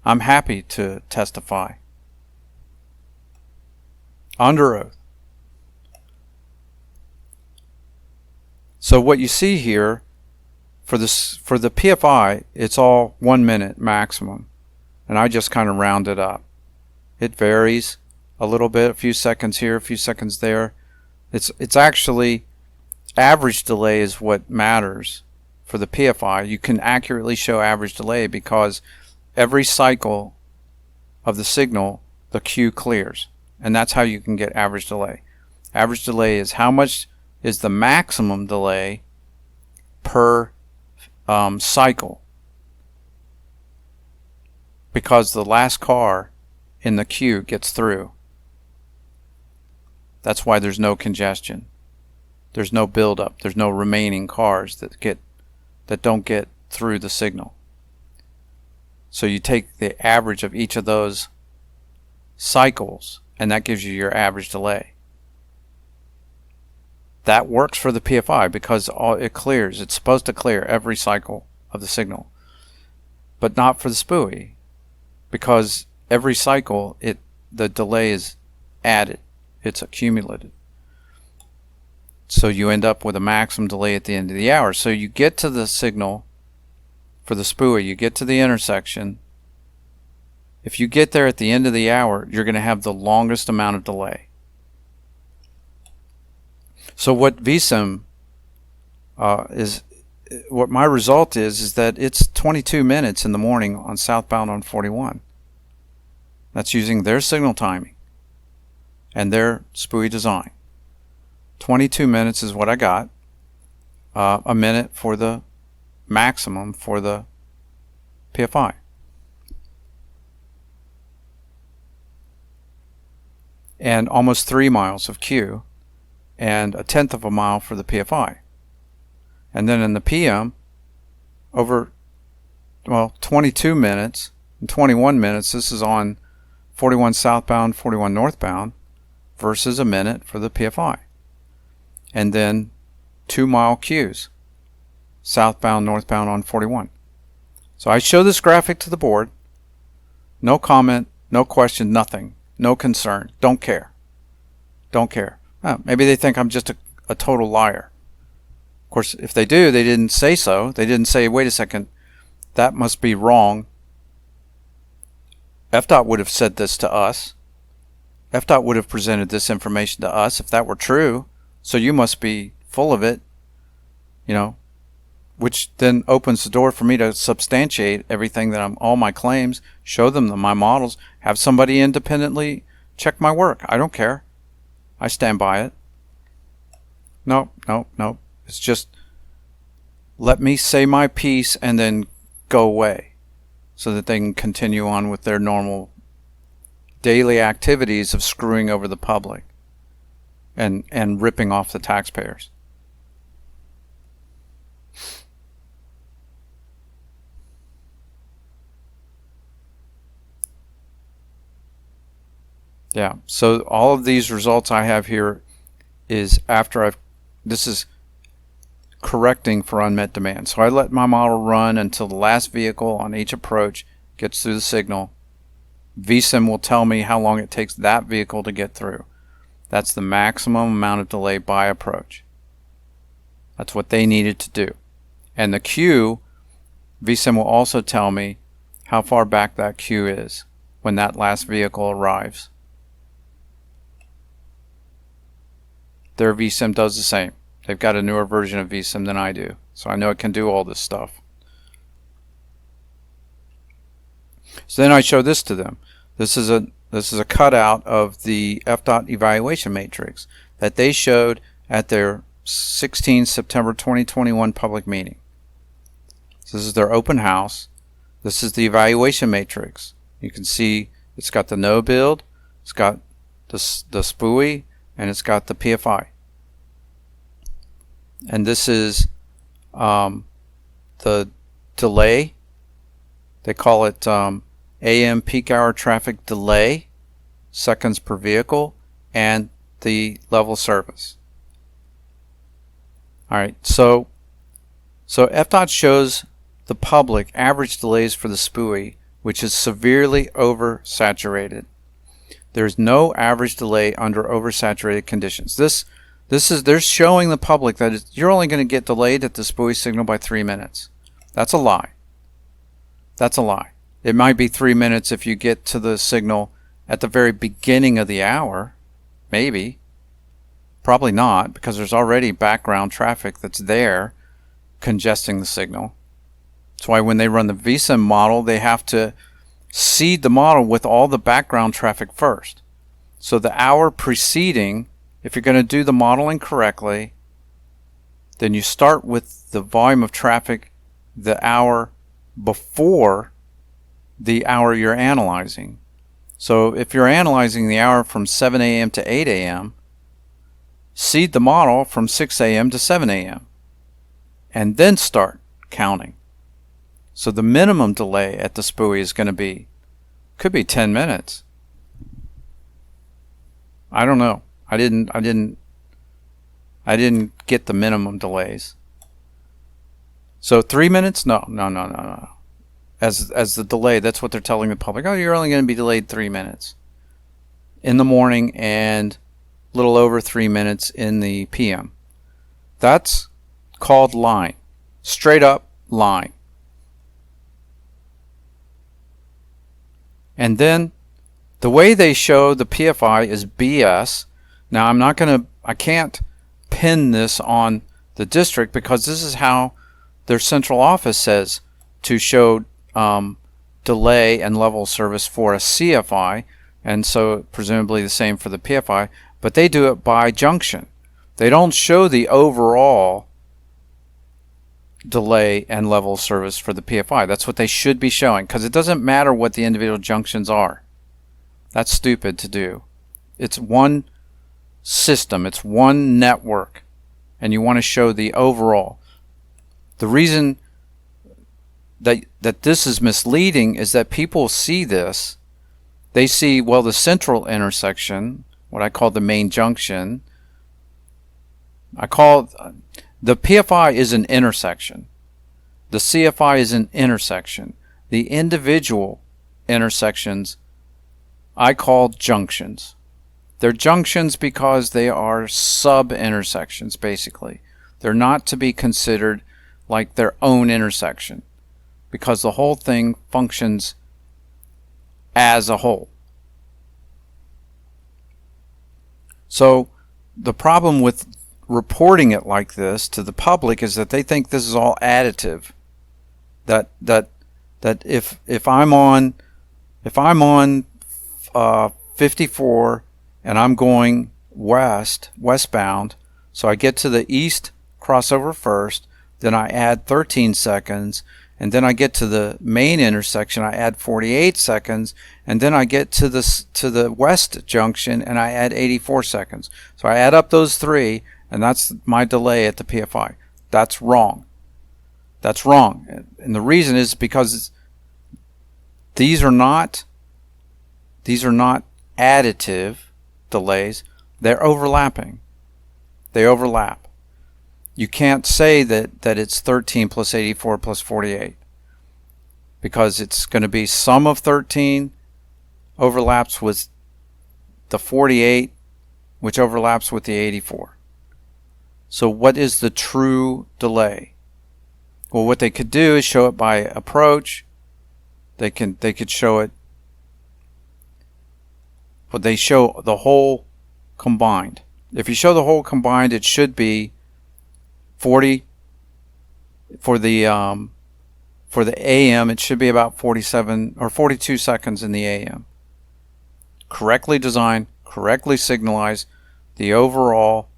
I'm happy to testify under oath. So what you see here for the PFI, it's all 1 minute maximum, and I just kind of round it up. It varies a little bit, a few seconds here, a few seconds there. It's actually average delay is what matters for the PFI. You can accurately show average delay because every cycle of the signal, the queue clears, and that's how you can get average delay. Average delay is how much is the maximum delay per cycle, because the last car in the queue gets through. That's why there's no congestion. There's no buildup. There's no remaining cars that don't get through the signal. So you take the average of each of those cycles, and that gives you your average delay. That works for the PFI because it clears. It's supposed to clear every cycle of the signal, but not for the SPUI, because every cycle the delay is added. It's accumulated. So you end up with a maximum delay at the end of the hour. So you get to the signal for the SPUI, you get to the intersection. If you get there at the end of the hour, you're going to have the longest amount of delay. So what vSIM what my result is that it's 22 minutes in the morning on southbound on 41. That's using their signal timing and their SPUI design. 22 minutes is what I got. A minute for the maximum for the PFI. And almost 3 miles of queue, and 1/10 of a mile for the PFI. And then in the PM, over 22 minutes and 21 minutes. This is on 41 southbound, 41 northbound, versus a minute for the PFI. And then 2 mile queues, southbound, northbound on 41. So I show this graphic to the board. No comment, no question, nothing. No concern. Don't care. Don't care. Maybe they think I'm just a total liar. Of course, if they do, they didn't say so. They didn't say, wait a second, that must be wrong. FDOT would have said this to us. FDOT would have presented this information to us if that were true. So you must be full of it, which then opens the door for me to substantiate everything that all my claims, show them my models, have somebody independently check my work. I don't care. I stand by it. No. It's just let me say my piece and then go away. so that they can continue on with their normal daily activities of screwing over the public and ripping off the taxpayers. Yeah, so all of these results I have here is after this is correcting for unmet demand. So I let my model run until the last vehicle on each approach gets through the signal. vSim will tell me how long it takes that vehicle to get through. That's the maximum amount of delay by approach. That's what they needed to do. And the queue, vSim will also tell me how far back that queue is when that last vehicle arrives. Their vSim does the same. They've got a newer version of vSim than I do, so I know it can do all this stuff. So then I show this to them. This is a cutout of the FDOT evaluation matrix that they showed at their 16 September 2021 public meeting. So this is their open house. This is the evaluation matrix. You can see it's got the no build, it's got the SPUI, and it's got the PFI. And this is the delay. They call it AM peak hour traffic delay, seconds per vehicle, and the level service. Alright, so FDOT shows the public average delays for the SPUI, which is severely oversaturated. There's no average delay under oversaturated conditions. They're showing the public that you're only going to get delayed at the SPUI signal by 3 minutes. That's a lie. That's a lie. It might be 3 minutes if you get to the signal at the very beginning of the hour. Maybe. Probably not, because there's already background traffic that's there congesting the signal. That's why when they run the vSim model, they have to seed the model with all the background traffic first. So the hour preceding, if you're going to do the modeling correctly, then you start with the volume of traffic the hour before the hour you're analyzing. So if you're analyzing the hour from 7 a.m. to 8 a.m., seed the model from 6 a.m. to 7 a.m. and then start counting. So the minimum delay at the SPUI is going to could be 10 minutes. I don't know. I didn't get the minimum delays. So 3 minutes? No. As the delay, that's what they're telling the public. Oh, you're only going to be delayed 3 minutes in the morning and a little over 3 minutes in the PM. That's called lying. Straight up lying. And then the way they show the PFI is BS. Now I can't pin this on the district because this is how their central office says to show delay and level service for a CFI, and so presumably the same for the PFI, but they do it by junction. They don't show the overall delay and level service for the PFI. That's what they should be showing, because it doesn't matter what the individual junctions are. That's stupid to do. It's one system, it's one network, and you want to show the overall. The reason that this is misleading is that people see this. They see, well, the central intersection, what I call the main junction, the PFI is an intersection. The CFI is an intersection. The individual intersections I call junctions. They're junctions because they are sub-intersections, basically. They're not to be considered like their own intersection, because the whole thing functions as a whole. So the problem with reporting it like this to the public is that they think this is all additive. That if I'm on 54 and I'm going westbound, so I get to the east crossover first, then I add 13 seconds, and then I get to the main intersection, I add 48 seconds, and then I get to the west junction and I add 84 seconds. So I add up those three, and that's my delay at the PFI. That's wrong. That's wrong. And the reason is because these are not additive delays. They're overlapping. They overlap. You can't say that it's 13 plus 84 plus 48, because it's going to be sum of 13 overlaps with the 48, which overlaps with the 84. So what is the true delay? Well, what they could do is show it by approach. They could show it, but they show the whole combined. If you show the whole combined, it should be 40 for the AM. It should be about 47 or 42 seconds in the AM. Correctly designed, correctly signalized. The overall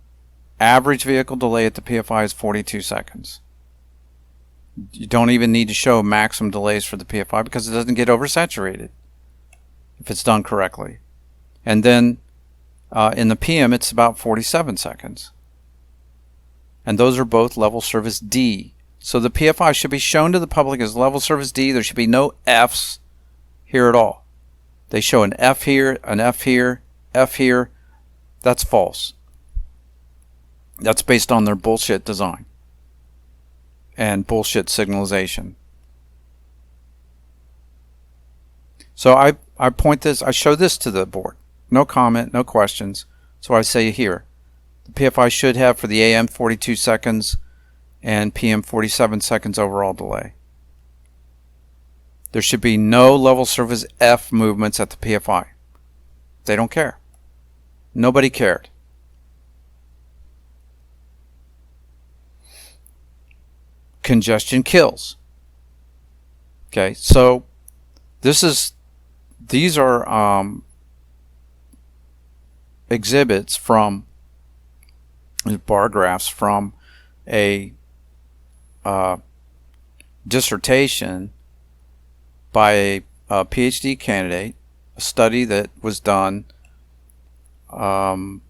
average vehicle delay at the PFI is 42 seconds. You don't even need to show maximum delays for the PFI because it doesn't get oversaturated if it's done correctly. And then in the PM, it's about 47 seconds. And those are both level service D. So the PFI should be shown to the public as level service D. There should be no Fs here at all. They show an F here, an F here, F here. That's false. That's based on their bullshit design and bullshit signalization. So I show this to the board. No comment, no questions. So I say here, the PFI should have for the AM 42 seconds and PM 47 seconds overall delay. There should be no level service F movements at the PFI. They don't care. Nobody cared. Congestion kills. Okay, so these are exhibits from bar graphs from a dissertation by a PhD candidate, a study that was done by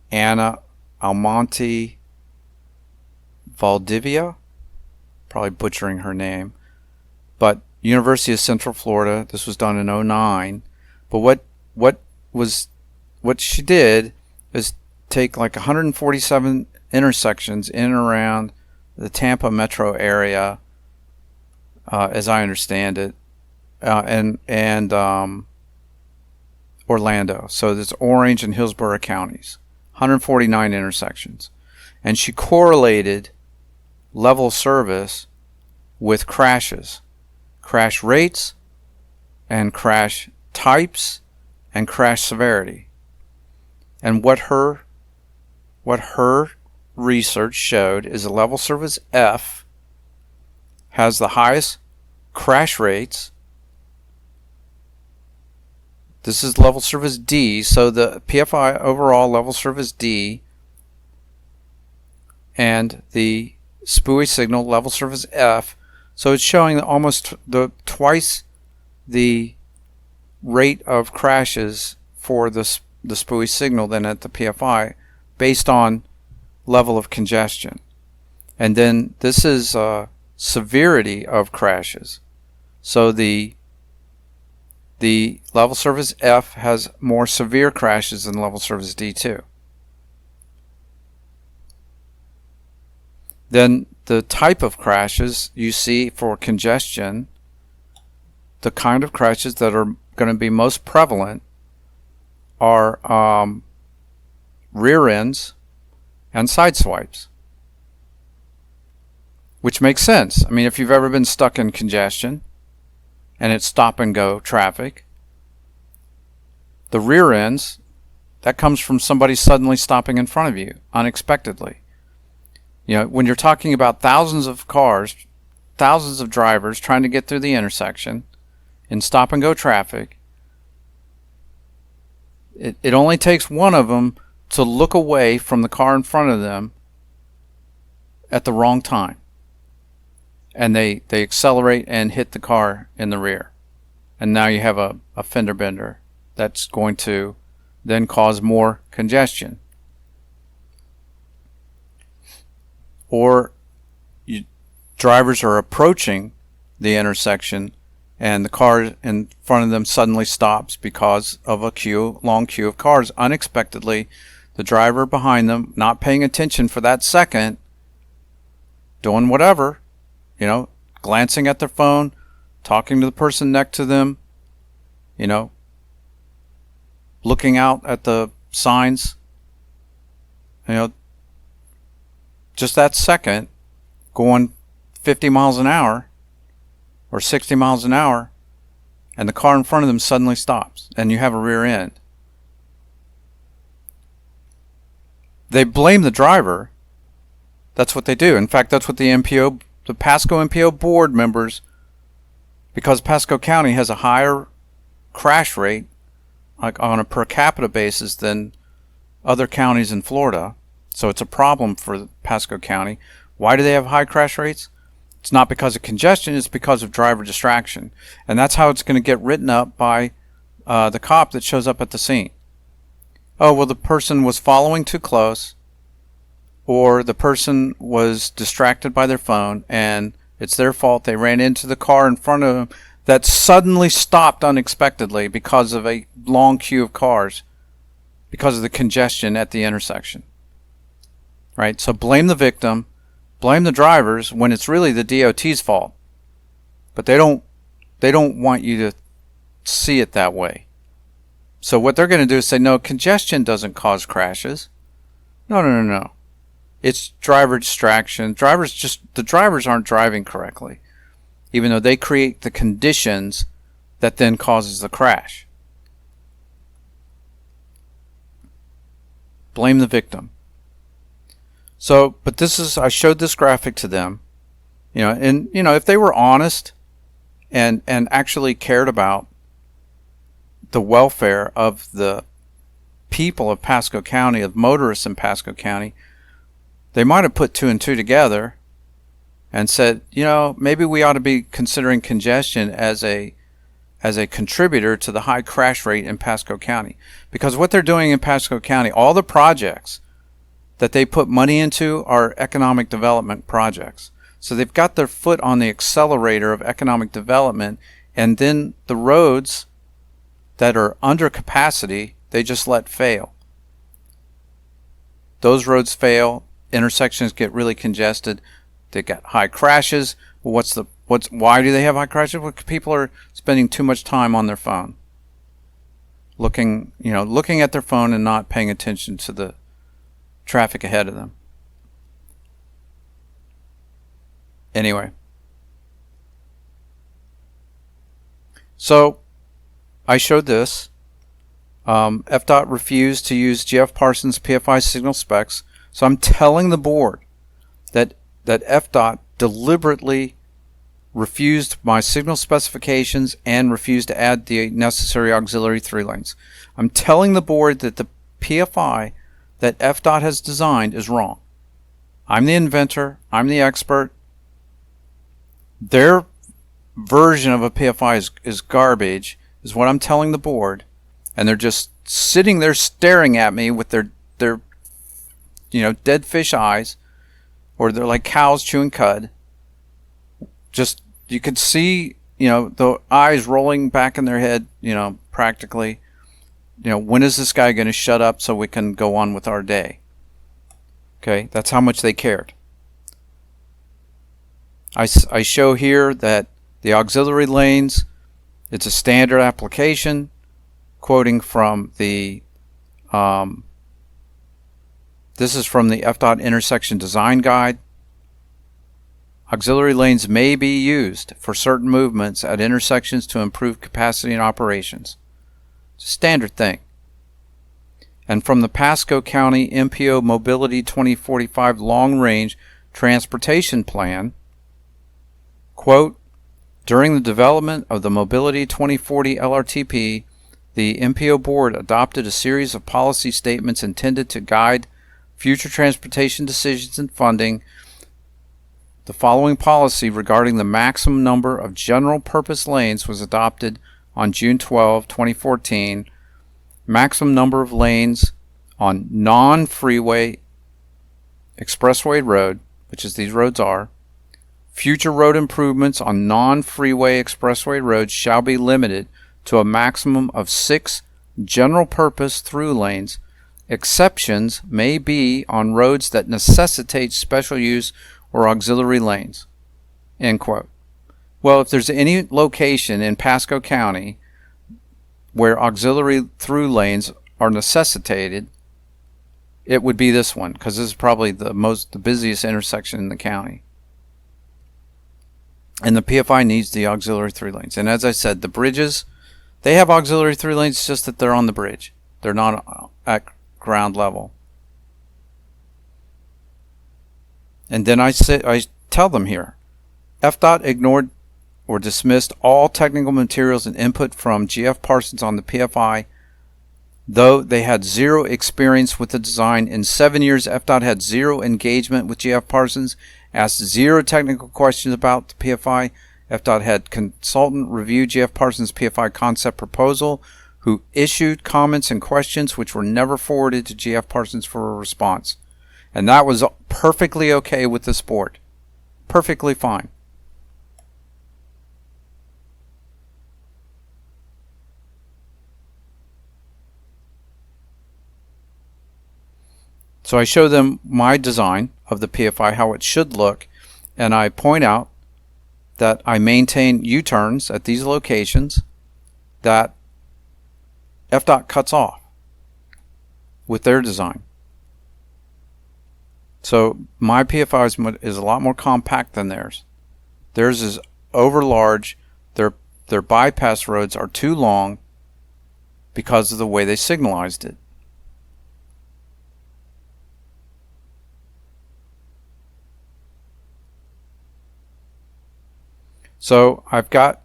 Anna Almonte Valdivia, probably butchering her name, but University of Central Florida. This was done in 2009. But what she did is take like 147 intersections in and around the Tampa metro area, as I understand it, and Orlando. So there's Orange and Hillsborough counties, 149 intersections, and she correlated level service with crashes, crash rates, and crash types, and crash severity. And what her research showed is a level service F has the highest crash rates. This is level service D, so the PFI overall level service D, and the SPUI signal level service F. So it's showing almost twice the rate of crashes for the SPUI signal than at the PFI, based on level of congestion. And then this is severity of crashes. So the level service F has more severe crashes than level service D2. Then the type of crashes you see for congestion, the kind of crashes that are going to be most prevalent are rear ends and side swipes, which makes sense. I mean, if you've ever been stuck in congestion and it's stop and go traffic, the rear ends, that comes from somebody suddenly stopping in front of you unexpectedly. You know, when you're talking about thousands of cars, thousands of drivers trying to get through the intersection in stop and go traffic, it only takes one of them to look away from the car in front of them at the wrong time. and they accelerate and hit the car in the rear. And now you have a fender bender that's going to then cause more congestion. Or drivers are approaching the intersection and the car in front of them suddenly stops because of a long queue of cars. Unexpectedly, the driver behind them, not paying attention for that second, doing whatever, glancing at their phone, talking to the person next to them, looking out at the signs, just that second, going 50 miles an hour or 60 miles an hour, and the car in front of them suddenly stops, and you have a rear end. They blame the driver. That's what they do. In fact, that's what the Pasco MPO board members, because Pasco County has a higher crash rate, like on a per capita basis, than other counties in Florida. So it's a problem for Pasco County. Why do they have high crash rates? It's not because of congestion, it's because of driver distraction. And that's how it's going to get written up by the cop that shows up at the scene. Oh, well, the person was following too close, or the person was distracted by their phone, and it's their fault. They ran into the car in front of them that suddenly stopped unexpectedly because of a long queue of cars, because of the congestion at the intersection. Right? So blame the victim, blame the drivers when it's really the DOT's fault. But they don't want you to see it that way. So what they're going to do is say, no, congestion doesn't cause crashes. No. It's driver distraction. The drivers aren't driving correctly, even though they create the conditions that then causes the crash. Blame the victim. So, but I showed this graphic to them, and if they were honest and actually cared about the welfare of the people of Pasco County, of motorists in Pasco County, they might have put two and two together and said, maybe we ought to be considering congestion as a contributor to the high crash rate in Pasco County. Because what they're doing in Pasco County, all the projects that they put money into are economic development projects. So they've got their foot on the accelerator of economic development, and then the roads that are under capacity, they just let fail. Those roads fail, intersections get really congested, they got high crashes. Well, why do they have high crashes? Well, people are spending too much time on their phone, looking at their phone and not paying attention to the traffic ahead of them. Anyway, so I showed this. FDOT refused to use GF Parsons PFI signal specs. So I'm telling the board that FDOT deliberately refused my signal specifications and refused to add the necessary auxiliary 3 lanes. I'm telling the board that the PFI that FDOT has designed is wrong. I'm the inventor. I'm the expert. Their version of a PFI is garbage, is what I'm telling the board. And they're just sitting there staring at me with their dead fish eyes, or they're like cows chewing cud. Just, you could see, the eyes rolling back in their head, practically. When is this guy going to shut up so we can go on with our day? Okay, that's how much they cared. I show here that the auxiliary lanes, it's a standard application, quoting from the, this is from the FDOT Intersection Design Guide. Auxiliary lanes may be used for certain movements at intersections to improve capacity and operations. It's a standard thing. And from the Pasco County MPO Mobility 2045 Long Range Transportation Plan, quote, during the development of the Mobility 2040 LRTP, the MPO board adopted a series of policy statements intended to guide future transportation decisions and funding The following policy regarding the maximum number of general purpose lanes was adopted on June 12, 2014. Maximum number of lanes on non-freeway expressway road, which is these roads are. Future road improvements on non-freeway expressway roads shall be limited to a maximum of 6 general purpose through lanes. Exceptions may be on roads that necessitate special use or auxiliary lanes. End quote. Well, if there's any location in Pasco County where auxiliary through lanes are necessitated, it would be this one, because this is probably the busiest intersection in the county. And the PFI needs the auxiliary through lanes. And as I said, the bridges, they have auxiliary through lanes, it's just that they're on the bridge. They're not at ground level. And then I tell them here, FDOT ignored or dismissed all technical materials and input from GF Parsons on the PFI, though they had zero experience with the design. In 7 years, FDOT had zero engagement with GF Parsons, asked zero technical questions about the PFI. FDOT had consultant review GF Parsons' PFI concept proposal, who issued comments and questions which were never forwarded to GF Parsons for a response. And that was perfectly okay with this board. Perfectly fine. So I show them my design of the PFI, how it should look, and I point out that I maintain U-turns at these locations that FDOT cuts off with their design. So my PFI is a lot more compact than theirs. Theirs is over large. Their bypass roads are too long because of the way they signalized it. So I've got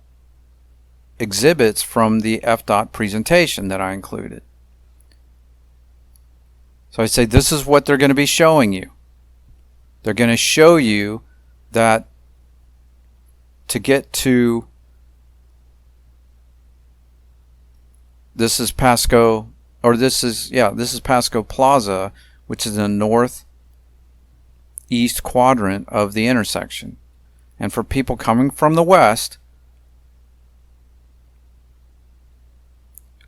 exhibits from the FDOT presentation that I included. So I say this is what they're going to be showing you. They're going to show you that to get to, this is Pasco, or this is Pasco Plaza, which is in the northeast quadrant of the intersection. And for people coming from the west,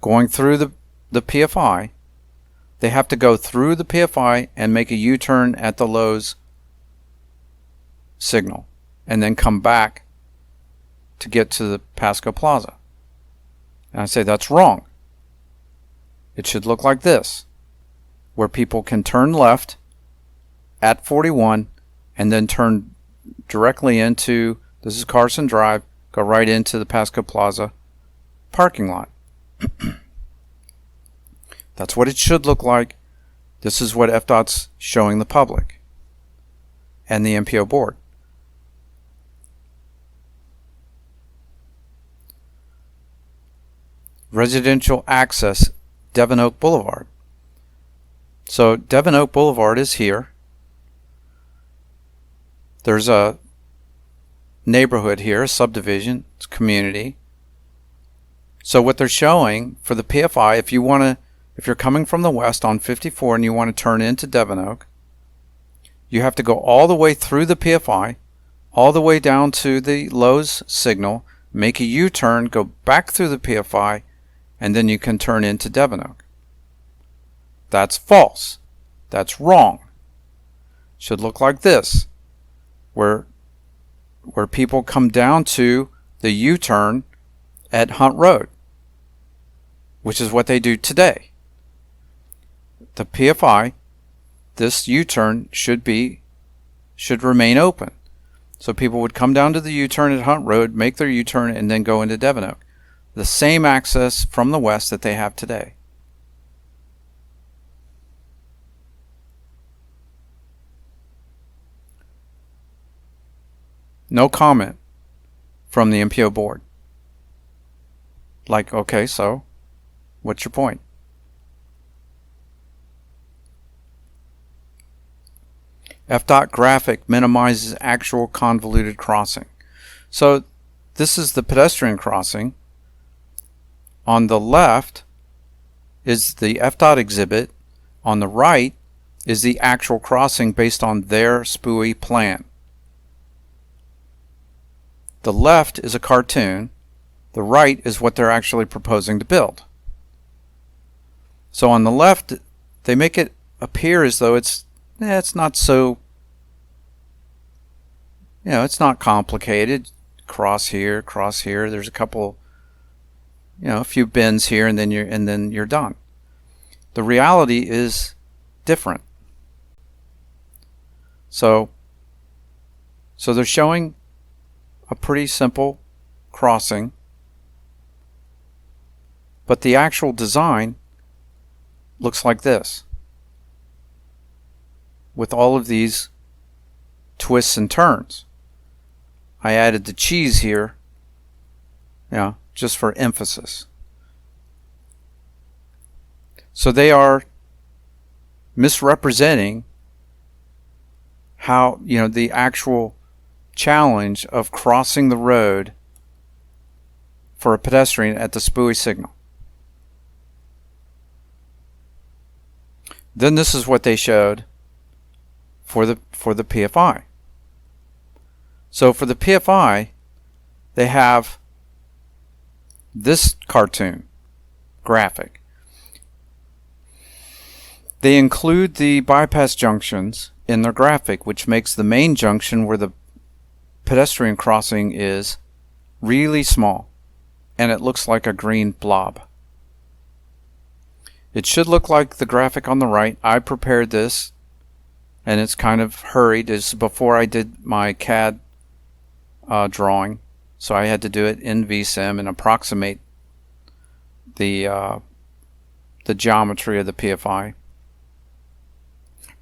going through the PFI, they have to go through the PFI and make a U-turn at the Lowe's signal, and then come back to get to the Pasco Plaza. And I say that's wrong. It should look like this, where people can turn left at 41 and then turn directly into, this is Carson Drive, go right into the Pasco Plaza parking lot. That's what it should look like. This is what FDOT's showing the public and the MPO board. Residential access, Devon Oak Boulevard. So Devon Oak Boulevard is here. There's a neighborhood here, a subdivision, it's community. So what they're showing for the PFI, if you're coming from the west on 54 and you want to turn into Devon Oak, you have to go all the way through the PFI, all the way down to the Lowe's signal, make a U-turn, go back through the PFI, and then you can turn into Devon Oak. That's false. That's wrong. Should look like this, where people come down to the U-turn at Hunt Road, which is what they do today. The PFI, this U-turn should remain open. So people would come down to the U-turn at Hunt Road, make their U-turn, and then go into Devon Oak. The same access from the west that they have today. No comment from the MPO board. Like, okay, so what's your point? FDOT graphic minimizes actual convoluted crossing. So this is the pedestrian crossing. On the left is the FDOT exhibit. On the right is the actual crossing based on their SPUI plan. The left is a cartoon. The right is what they're actually proposing to build. So on the left, they make it appear as though it's not so, it's not complicated. Cross here, there's a couple, a few bends here, and then you're done. The reality is different. So they're showing a pretty simple crossing, but the actual design looks like this, with all of these twists and turns. I added the cheese here, just for emphasis. So they are misrepresenting how, the actual challenge of crossing the road for a pedestrian at the SPUI signal. Then this is what they showed for the PFI. So for the PFI, they have this cartoon graphic. They include the bypass junctions in their graphic, which makes the main junction where the pedestrian crossing is really small, and it looks like a green blob. It should look like the graphic on the right. I prepared this, and it's kind of hurried. It's before I did my CAD drawing, so I had to do it in vSim and approximate the geometry of the PFI.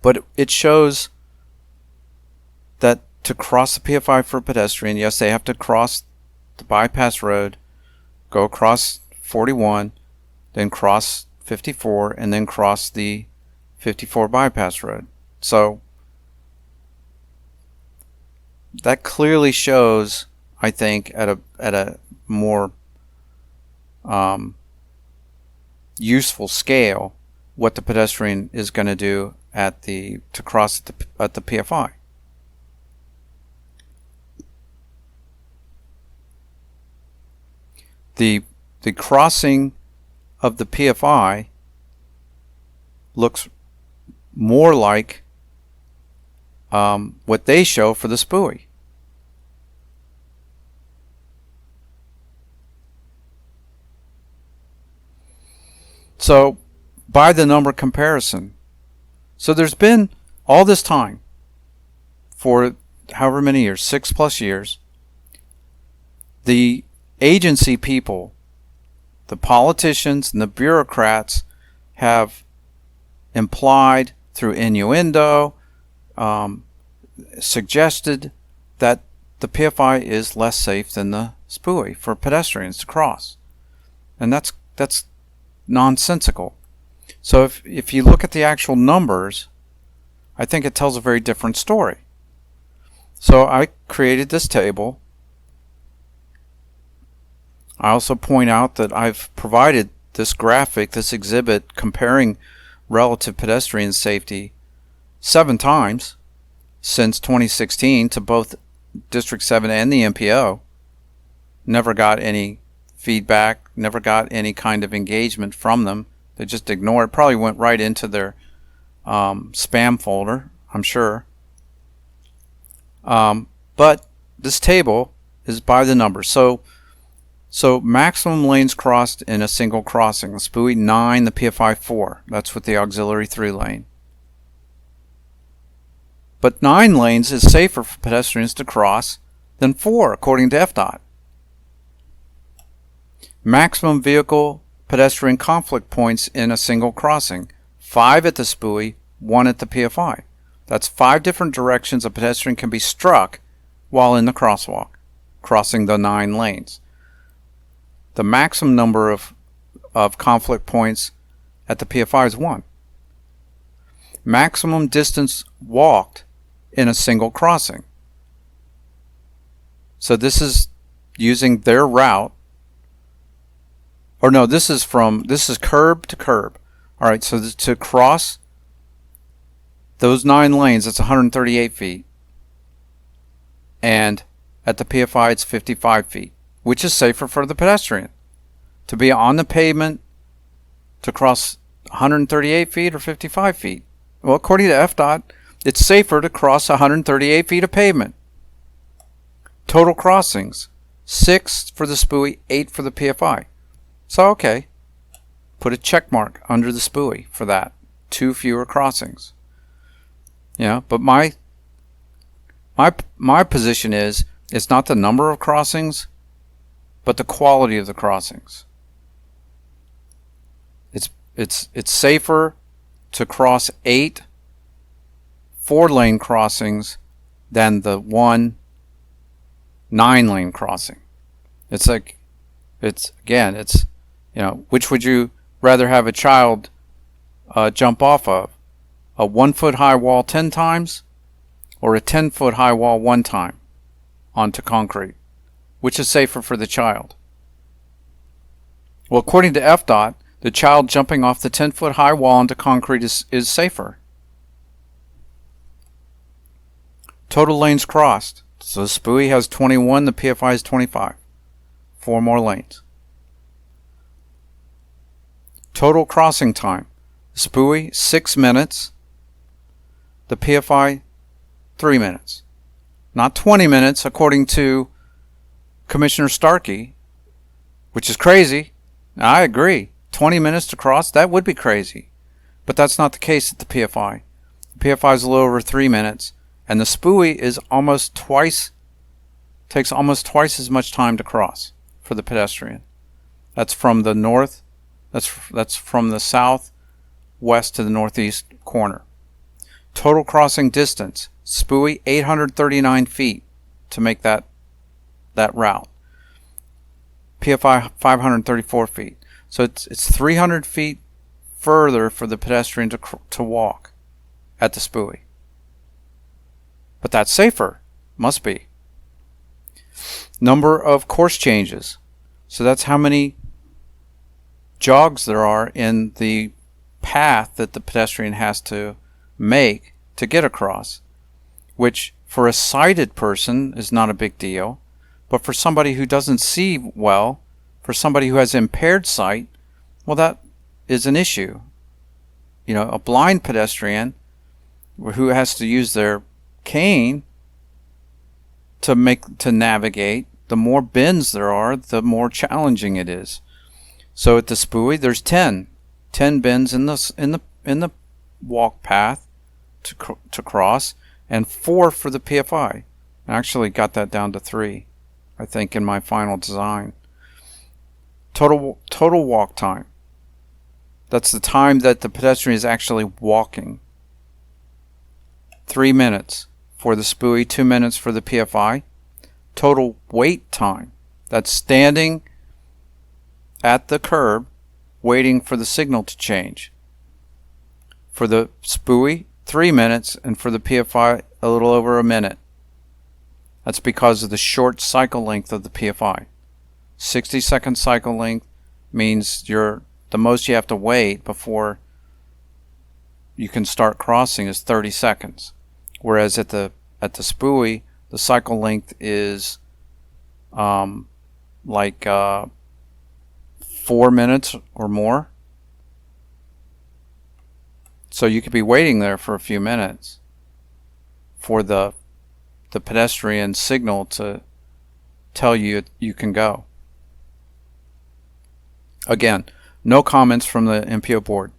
But it shows that to cross the PFI for a pedestrian, yes, they have to cross the bypass road, go across 41, then cross 54, and then cross the 54 bypass road. So that clearly shows, I think, at a more useful scale, what the pedestrian is going to do to cross at the PFI. The crossing of the PFI looks more like what they show for the SPUI. So, by the number comparison. So there's been all this time, for however many years, 6+ years, the agency people, the politicians and the bureaucrats have implied through innuendo, suggested that the PFI is less safe than the SPUI for pedestrians to cross. And that's nonsensical. So if you look at the actual numbers, I think it tells a very different story. So I created this table. I also point out that I've provided this graphic, this exhibit, comparing relative pedestrian safety 7 times since 2016 to both District 7 and the MPO. Never got any feedback, never got any kind of engagement from them. They just ignored it. Probably went right into their spam folder, I'm sure. But this table is by the numbers. So maximum lanes crossed in a single crossing. The SPUI 9, the PFI 4. That's with the auxiliary 3 lane. But 9 lanes is safer for pedestrians to cross than 4, according to FDOT. Maximum vehicle pedestrian conflict points in a single crossing. 5 at the SPUI, 1 at the PFI. That's 5 different directions a pedestrian can be struck while in the crosswalk, crossing the 9 lanes. The maximum number of conflict points at the PFI is 1. Maximum distance walked in a single crossing. So this is using their route. Or no, this is curb to curb. All right, so to cross those 9 lanes, it's 138 feet. And at the PFI, it's 55 feet, which is safer for the pedestrian. To be on the pavement to cross 138 feet or 55 feet. Well, according to FDOT, it's safer to cross 138 feet of pavement. Total crossings, 6 for the SPUI, 8 for the PFI. So, okay, put a check mark under the SPUI for that. 2 fewer crossings. Yeah, but my position is, it's not the number of crossings, but the quality of the crossings. It's safer to cross 8 4-lane crossings than the 1 9-lane crossing. It's like, which would you rather have a child jump off of? A 1-foot high wall 10 times or a 10-foot high wall 1 time onto concrete? Which is safer for the child? Well, according to FDOT, the child jumping off the 10-foot high wall onto concrete is safer. Total lanes crossed. So the SPUI has 21, the PFI has 25. 4 more lanes. Total crossing time. SPUI, 6 minutes. The PFI, 3 minutes. Not 20 minutes, according to Commissioner Starkey, which is crazy. I agree. 20 minutes to cross, that would be crazy. But that's not the case at the PFI. The PFI is a little over 3 minutes. And the SPUI is takes almost twice as much time to cross for the pedestrian. That's from the north, that's from the south west to the northeast corner. Total crossing distance, SPUI 839 feet to make that route. PFI 534 feet. So it's 300 feet further for the pedestrian to walk at the SPUI. But that's safer. Must be. Number of course changes. So that's how many jogs there are in the path that the pedestrian has to make to get across, which for a sighted person is not a big deal, but for somebody who doesn't see well, for somebody who has impaired sight, well, that is an issue. A blind pedestrian who has to use their cane to navigate, the more bends there are, the more challenging it is. So at the SPUI, there's 10 bends in the walk path to cross, and 4 for the PFI. I actually got that down to 3, I think, in my final design. Total walk time. That's the time that the pedestrian is actually walking. 3 minutes for the SPUI, 2 minutes for the PFI. Total wait time. That's standing at the curb waiting for the signal to change. For the SPUI, 3 minutes, and for the PFI, a little over a minute. That's because of the short cycle length of the PFI. 60-second cycle length means the most you have to wait before you can start crossing is 30 seconds. Whereas at the SPUI, the cycle length is 4 minutes or more. So you could be waiting there for a few minutes for the pedestrian signal to tell you you can go. Again, no comments from the MPO board.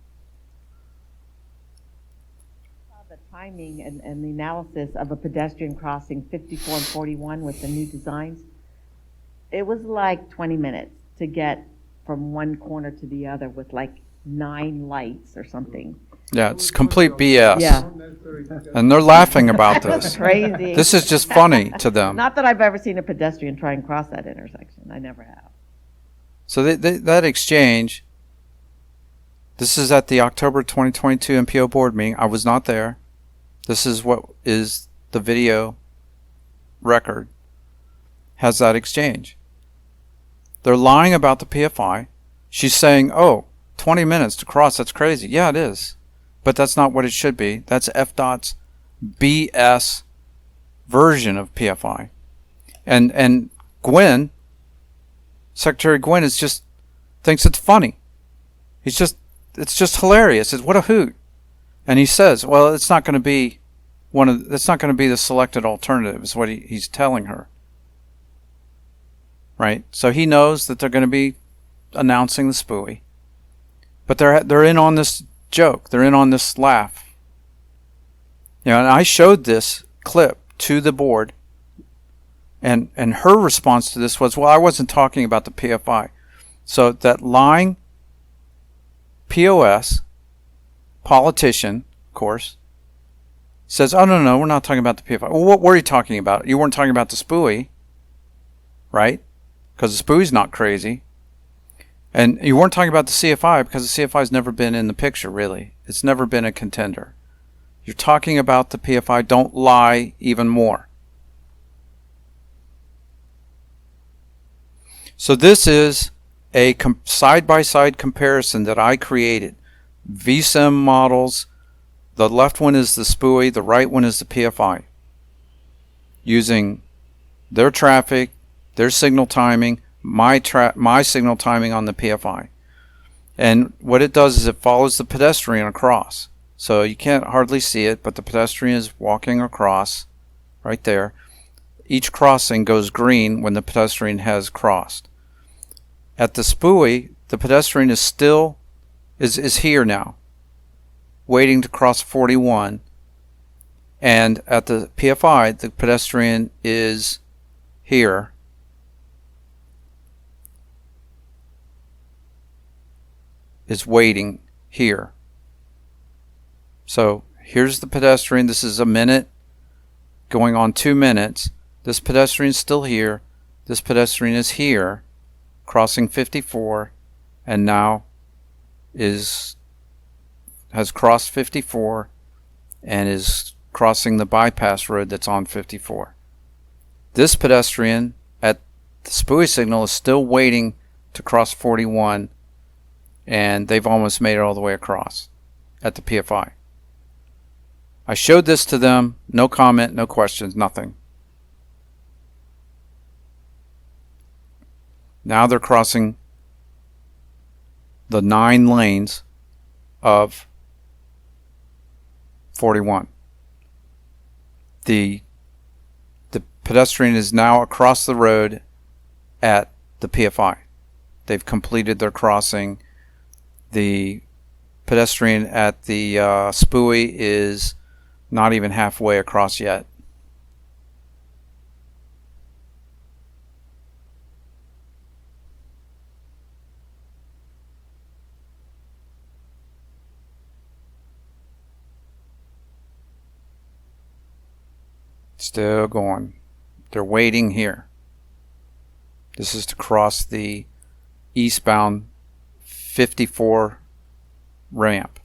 The timing and the analysis of a pedestrian crossing 54 and 41 with the new designs, it was like 20 minutes to get from one corner to the other with like 9 lights or something. Yeah, it's complete BS. Yeah. And they're laughing about this. That's crazy. This is just funny to them. Not that I've ever seen a pedestrian try and cross that intersection. I never have. So that exchange, this is at the October 2022 MPO board meeting. I was not there. This is what is the video record has that exchange. They're lying about the PFI. She's saying, oh, 20 minutes to cross, that's crazy. Yeah, it is. But that's not what it should be. That's FDOT's BS version of PFI. And Gwynn, Secretary Gwynn, thinks it's funny. It's just hilarious. What a hoot. And he says, well, it's not going to be it's not going to be the selected alternative, is what he's telling her. Right? So he knows that they're going to be announcing the SPUI. But they're in on this joke. They're in on this laugh. And I showed this clip to the board, and her response to this was, well, I wasn't talking about the PFI. So that lying POS politician, of course, says, oh, no, we're not talking about the PFI. Well, what were you talking about? You weren't talking about the SPUI, right? Because the SPUI's not crazy. And you weren't talking about the CFI because the CFI's never been in the picture, really. It's never been a contender. You're talking about the PFI. Don't lie even more. So this is a side-by-side comparison that I created. VSIM models. The left one is the SPUI. The right one is the PFI. Using their traffic, their signal timing, my signal timing on the PFI. And what it does is it follows the pedestrian across. So you can't hardly see it, but the pedestrian is walking across right there. Each crossing goes green when the pedestrian has crossed. At the SPUI, the pedestrian is still is here now, waiting to cross 41. And at the PFI, the pedestrian is here, is waiting here. So here's the pedestrian. This is a minute going on 2 minutes. This pedestrian is still here. This pedestrian is here, crossing 54, and now has crossed 54 and is crossing the bypass road that's on 54. This pedestrian at the SPUI signal is still waiting to cross 41, and they've almost made it all the way across at the PFI. I showed this to them. No comment, no questions, nothing. Now they're crossing the 9 lanes of 41. The pedestrian is now across the road at the PFI. They've completed their crossing. The pedestrian at the SPUI is not even halfway across yet. Still going. They're waiting here. This is to cross the eastbound 54 ramp.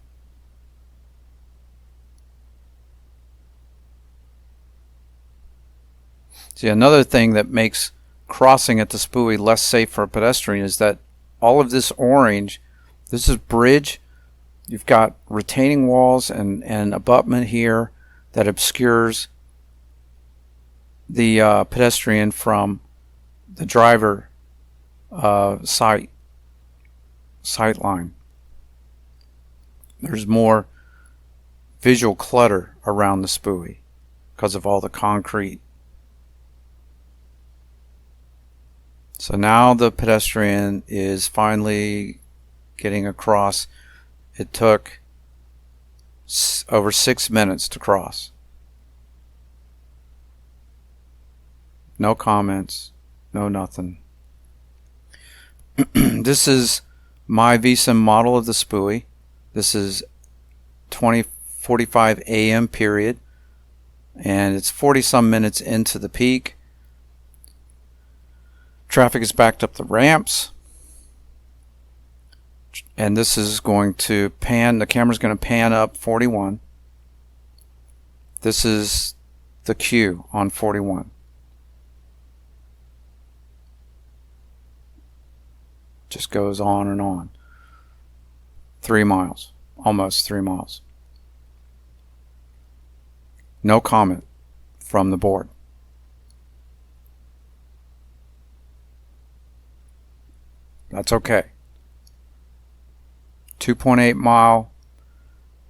See, another thing that makes crossing at the SPUI less safe for a pedestrian is that all of this orange, this is bridge. You've got retaining walls and abutment here that obscures the pedestrian from the driver sight line. There's more visual clutter around the SPUI because of all the concrete. So now the pedestrian is finally getting across. It took over 6 minutes to cross. No comments, no nothing. This is my VSIM model of the SPUI. This is 20:45 a.m. period, and it's 40 some minutes into the peak. Traffic is backed up the ramps, and this is going to pan. The camera's going to pan up 41. This is the queue on 41. Just goes on and on. 3 miles, almost 3 miles. No comment from the board. That's okay. 2.8 mile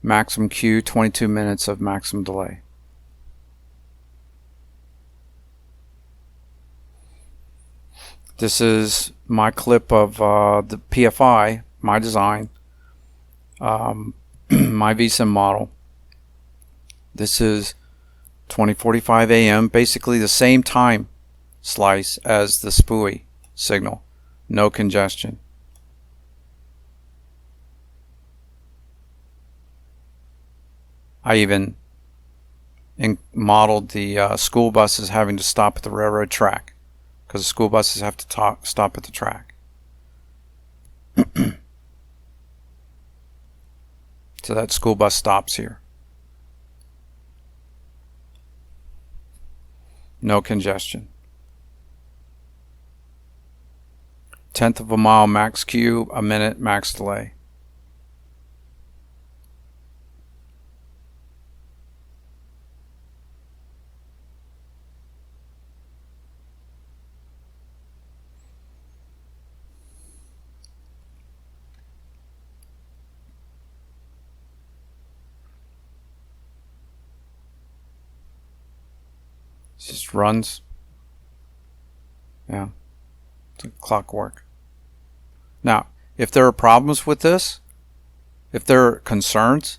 maximum queue, 22 minutes of maximum delay. This is my clip of the PFI, my design, my VSIM model. This is 20:45 a.m., basically the same time slice as the SPUI signal. No congestion. I even modeled the school buses having to stop at the railroad track, because the school buses have to stop at the track. So that school bus stops here. No congestion. 1/10 of a mile max queue, a minute max delay. It just runs. Yeah, it's like clockwork. Now, if there are problems with this, if there are concerns,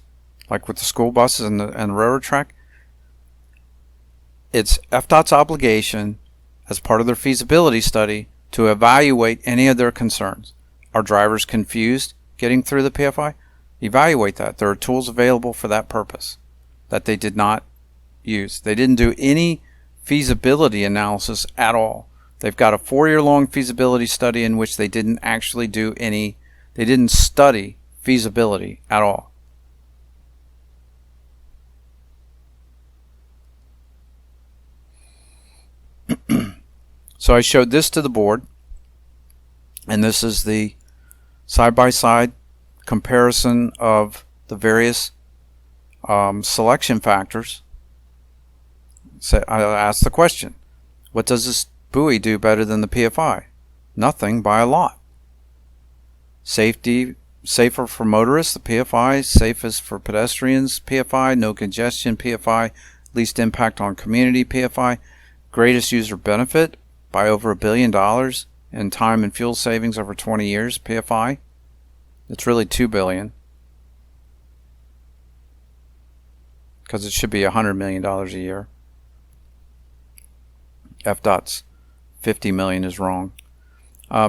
like with the school buses and the railroad track, it's FDOT's obligation as part of their feasibility study to evaluate any of their concerns. Are drivers confused getting through the PFI? Evaluate that. There are tools available for that purpose that they did not use. They didn't do any feasibility analysis at all. They've got a 4-year-long feasibility study in which they didn't actually do any, they didn't study feasibility at all. So I showed this to the board, and this is the side-by-side comparison of the various selection factors. So I asked the question, what does this buoy do better than the PFI? Nothing by a lot. Safer for motorists, the PFI. Safest for pedestrians, PFI. No congestion, PFI. Least impact on community, PFI. Greatest user benefit by over $1 billion in time and fuel savings over 20 years, PFI. It's really $2 billion, because it should be $100 million a year. FDOT's $50 million is wrong.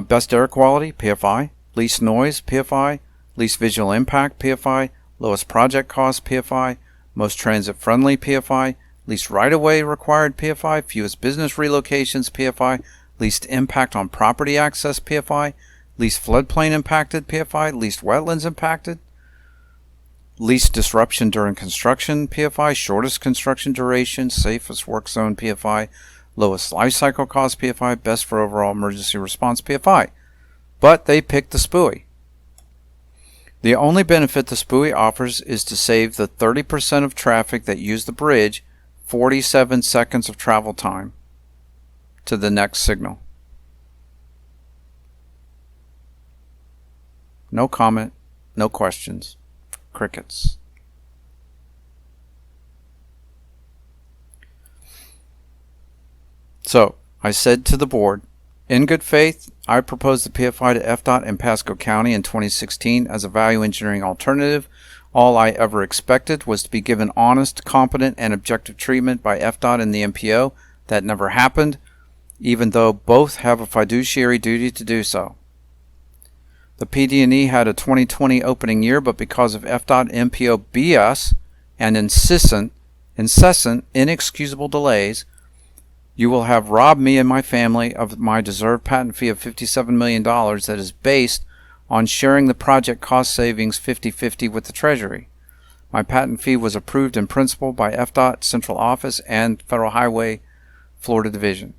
Best air quality, PFI. Least noise, PFI. Least visual impact, PFI. Lowest project cost, PFI. Most transit friendly, PFI. Least right-of-way required, PFI. Fewest business relocations, PFI. Least impact on property access, PFI. Least floodplain impacted, PFI. Least wetlands impacted. Least disruption during construction, PFI. Shortest construction duration. Safest work zone, PFI. Lowest life cycle cost, PFI. Best for overall emergency response, PFI. But they picked the SPUI. The only benefit the SPUI offers is to save the 30% of traffic that use the bridge 47 seconds of travel time to the next signal. No comment, no questions, crickets. So, I said to the board, in good faith, I proposed the PFI to FDOT and Pasco County in 2016 as a value engineering alternative. All I ever expected was to be given honest, competent, and objective treatment by FDOT and the MPO. That never happened, even though both have a fiduciary duty to do so. The PD&E had a 2020 opening year, but because of FDOT MPO BS and incessant, inexcusable delays, you will have robbed me and my family of my deserved patent fee of $57 million that is based on sharing the project cost savings 50-50 with the Treasury. My patent fee was approved in principle by FDOT Central Office and Federal Highway Florida Division.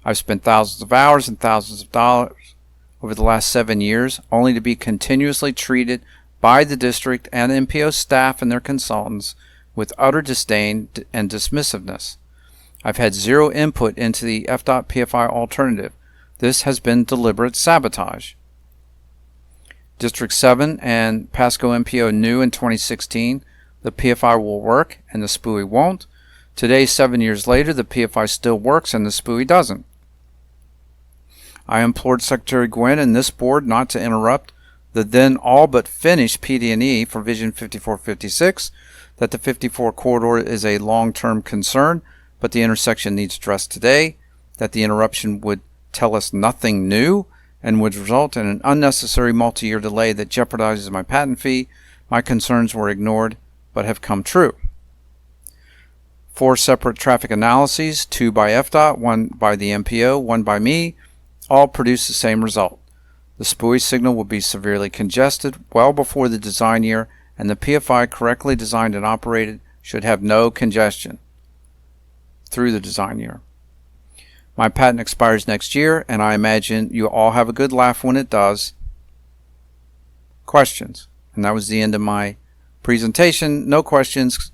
I've spent thousands of hours and thousands of dollars over the last 7 years, only to be continuously treated by the district and MPO staff and their consultants with utter disdain and dismissiveness. I've had zero input into the FDOT PFI alternative. This has been deliberate sabotage. District 7 and Pasco MPO knew in 2016 the PFI will work and the SPUI won't. Today, 7 years later, the PFI still works and the SPUI doesn't. I implored Secretary Gwynn and this board not to interrupt the then all but finished PD&E for Vision 5456, that the 54 corridor is a long-term concern, but the intersection needs addressed today, that the interruption would tell us nothing new and would result in an unnecessary multi-year delay that jeopardizes my patent fee. My concerns were ignored, but have come true. 4 separate traffic analyses, 2 by FDOT, 1 by the MPO, 1 by me, all produce the same result. The SPUI signal will be severely congested well before the design year, and the PFI correctly designed and operated should have no congestion through the design year. My patent expires next year, and I imagine you all have a good laugh when it does. Questions? And that was the end of my presentation. No questions.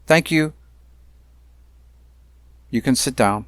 Thank you. You can sit down.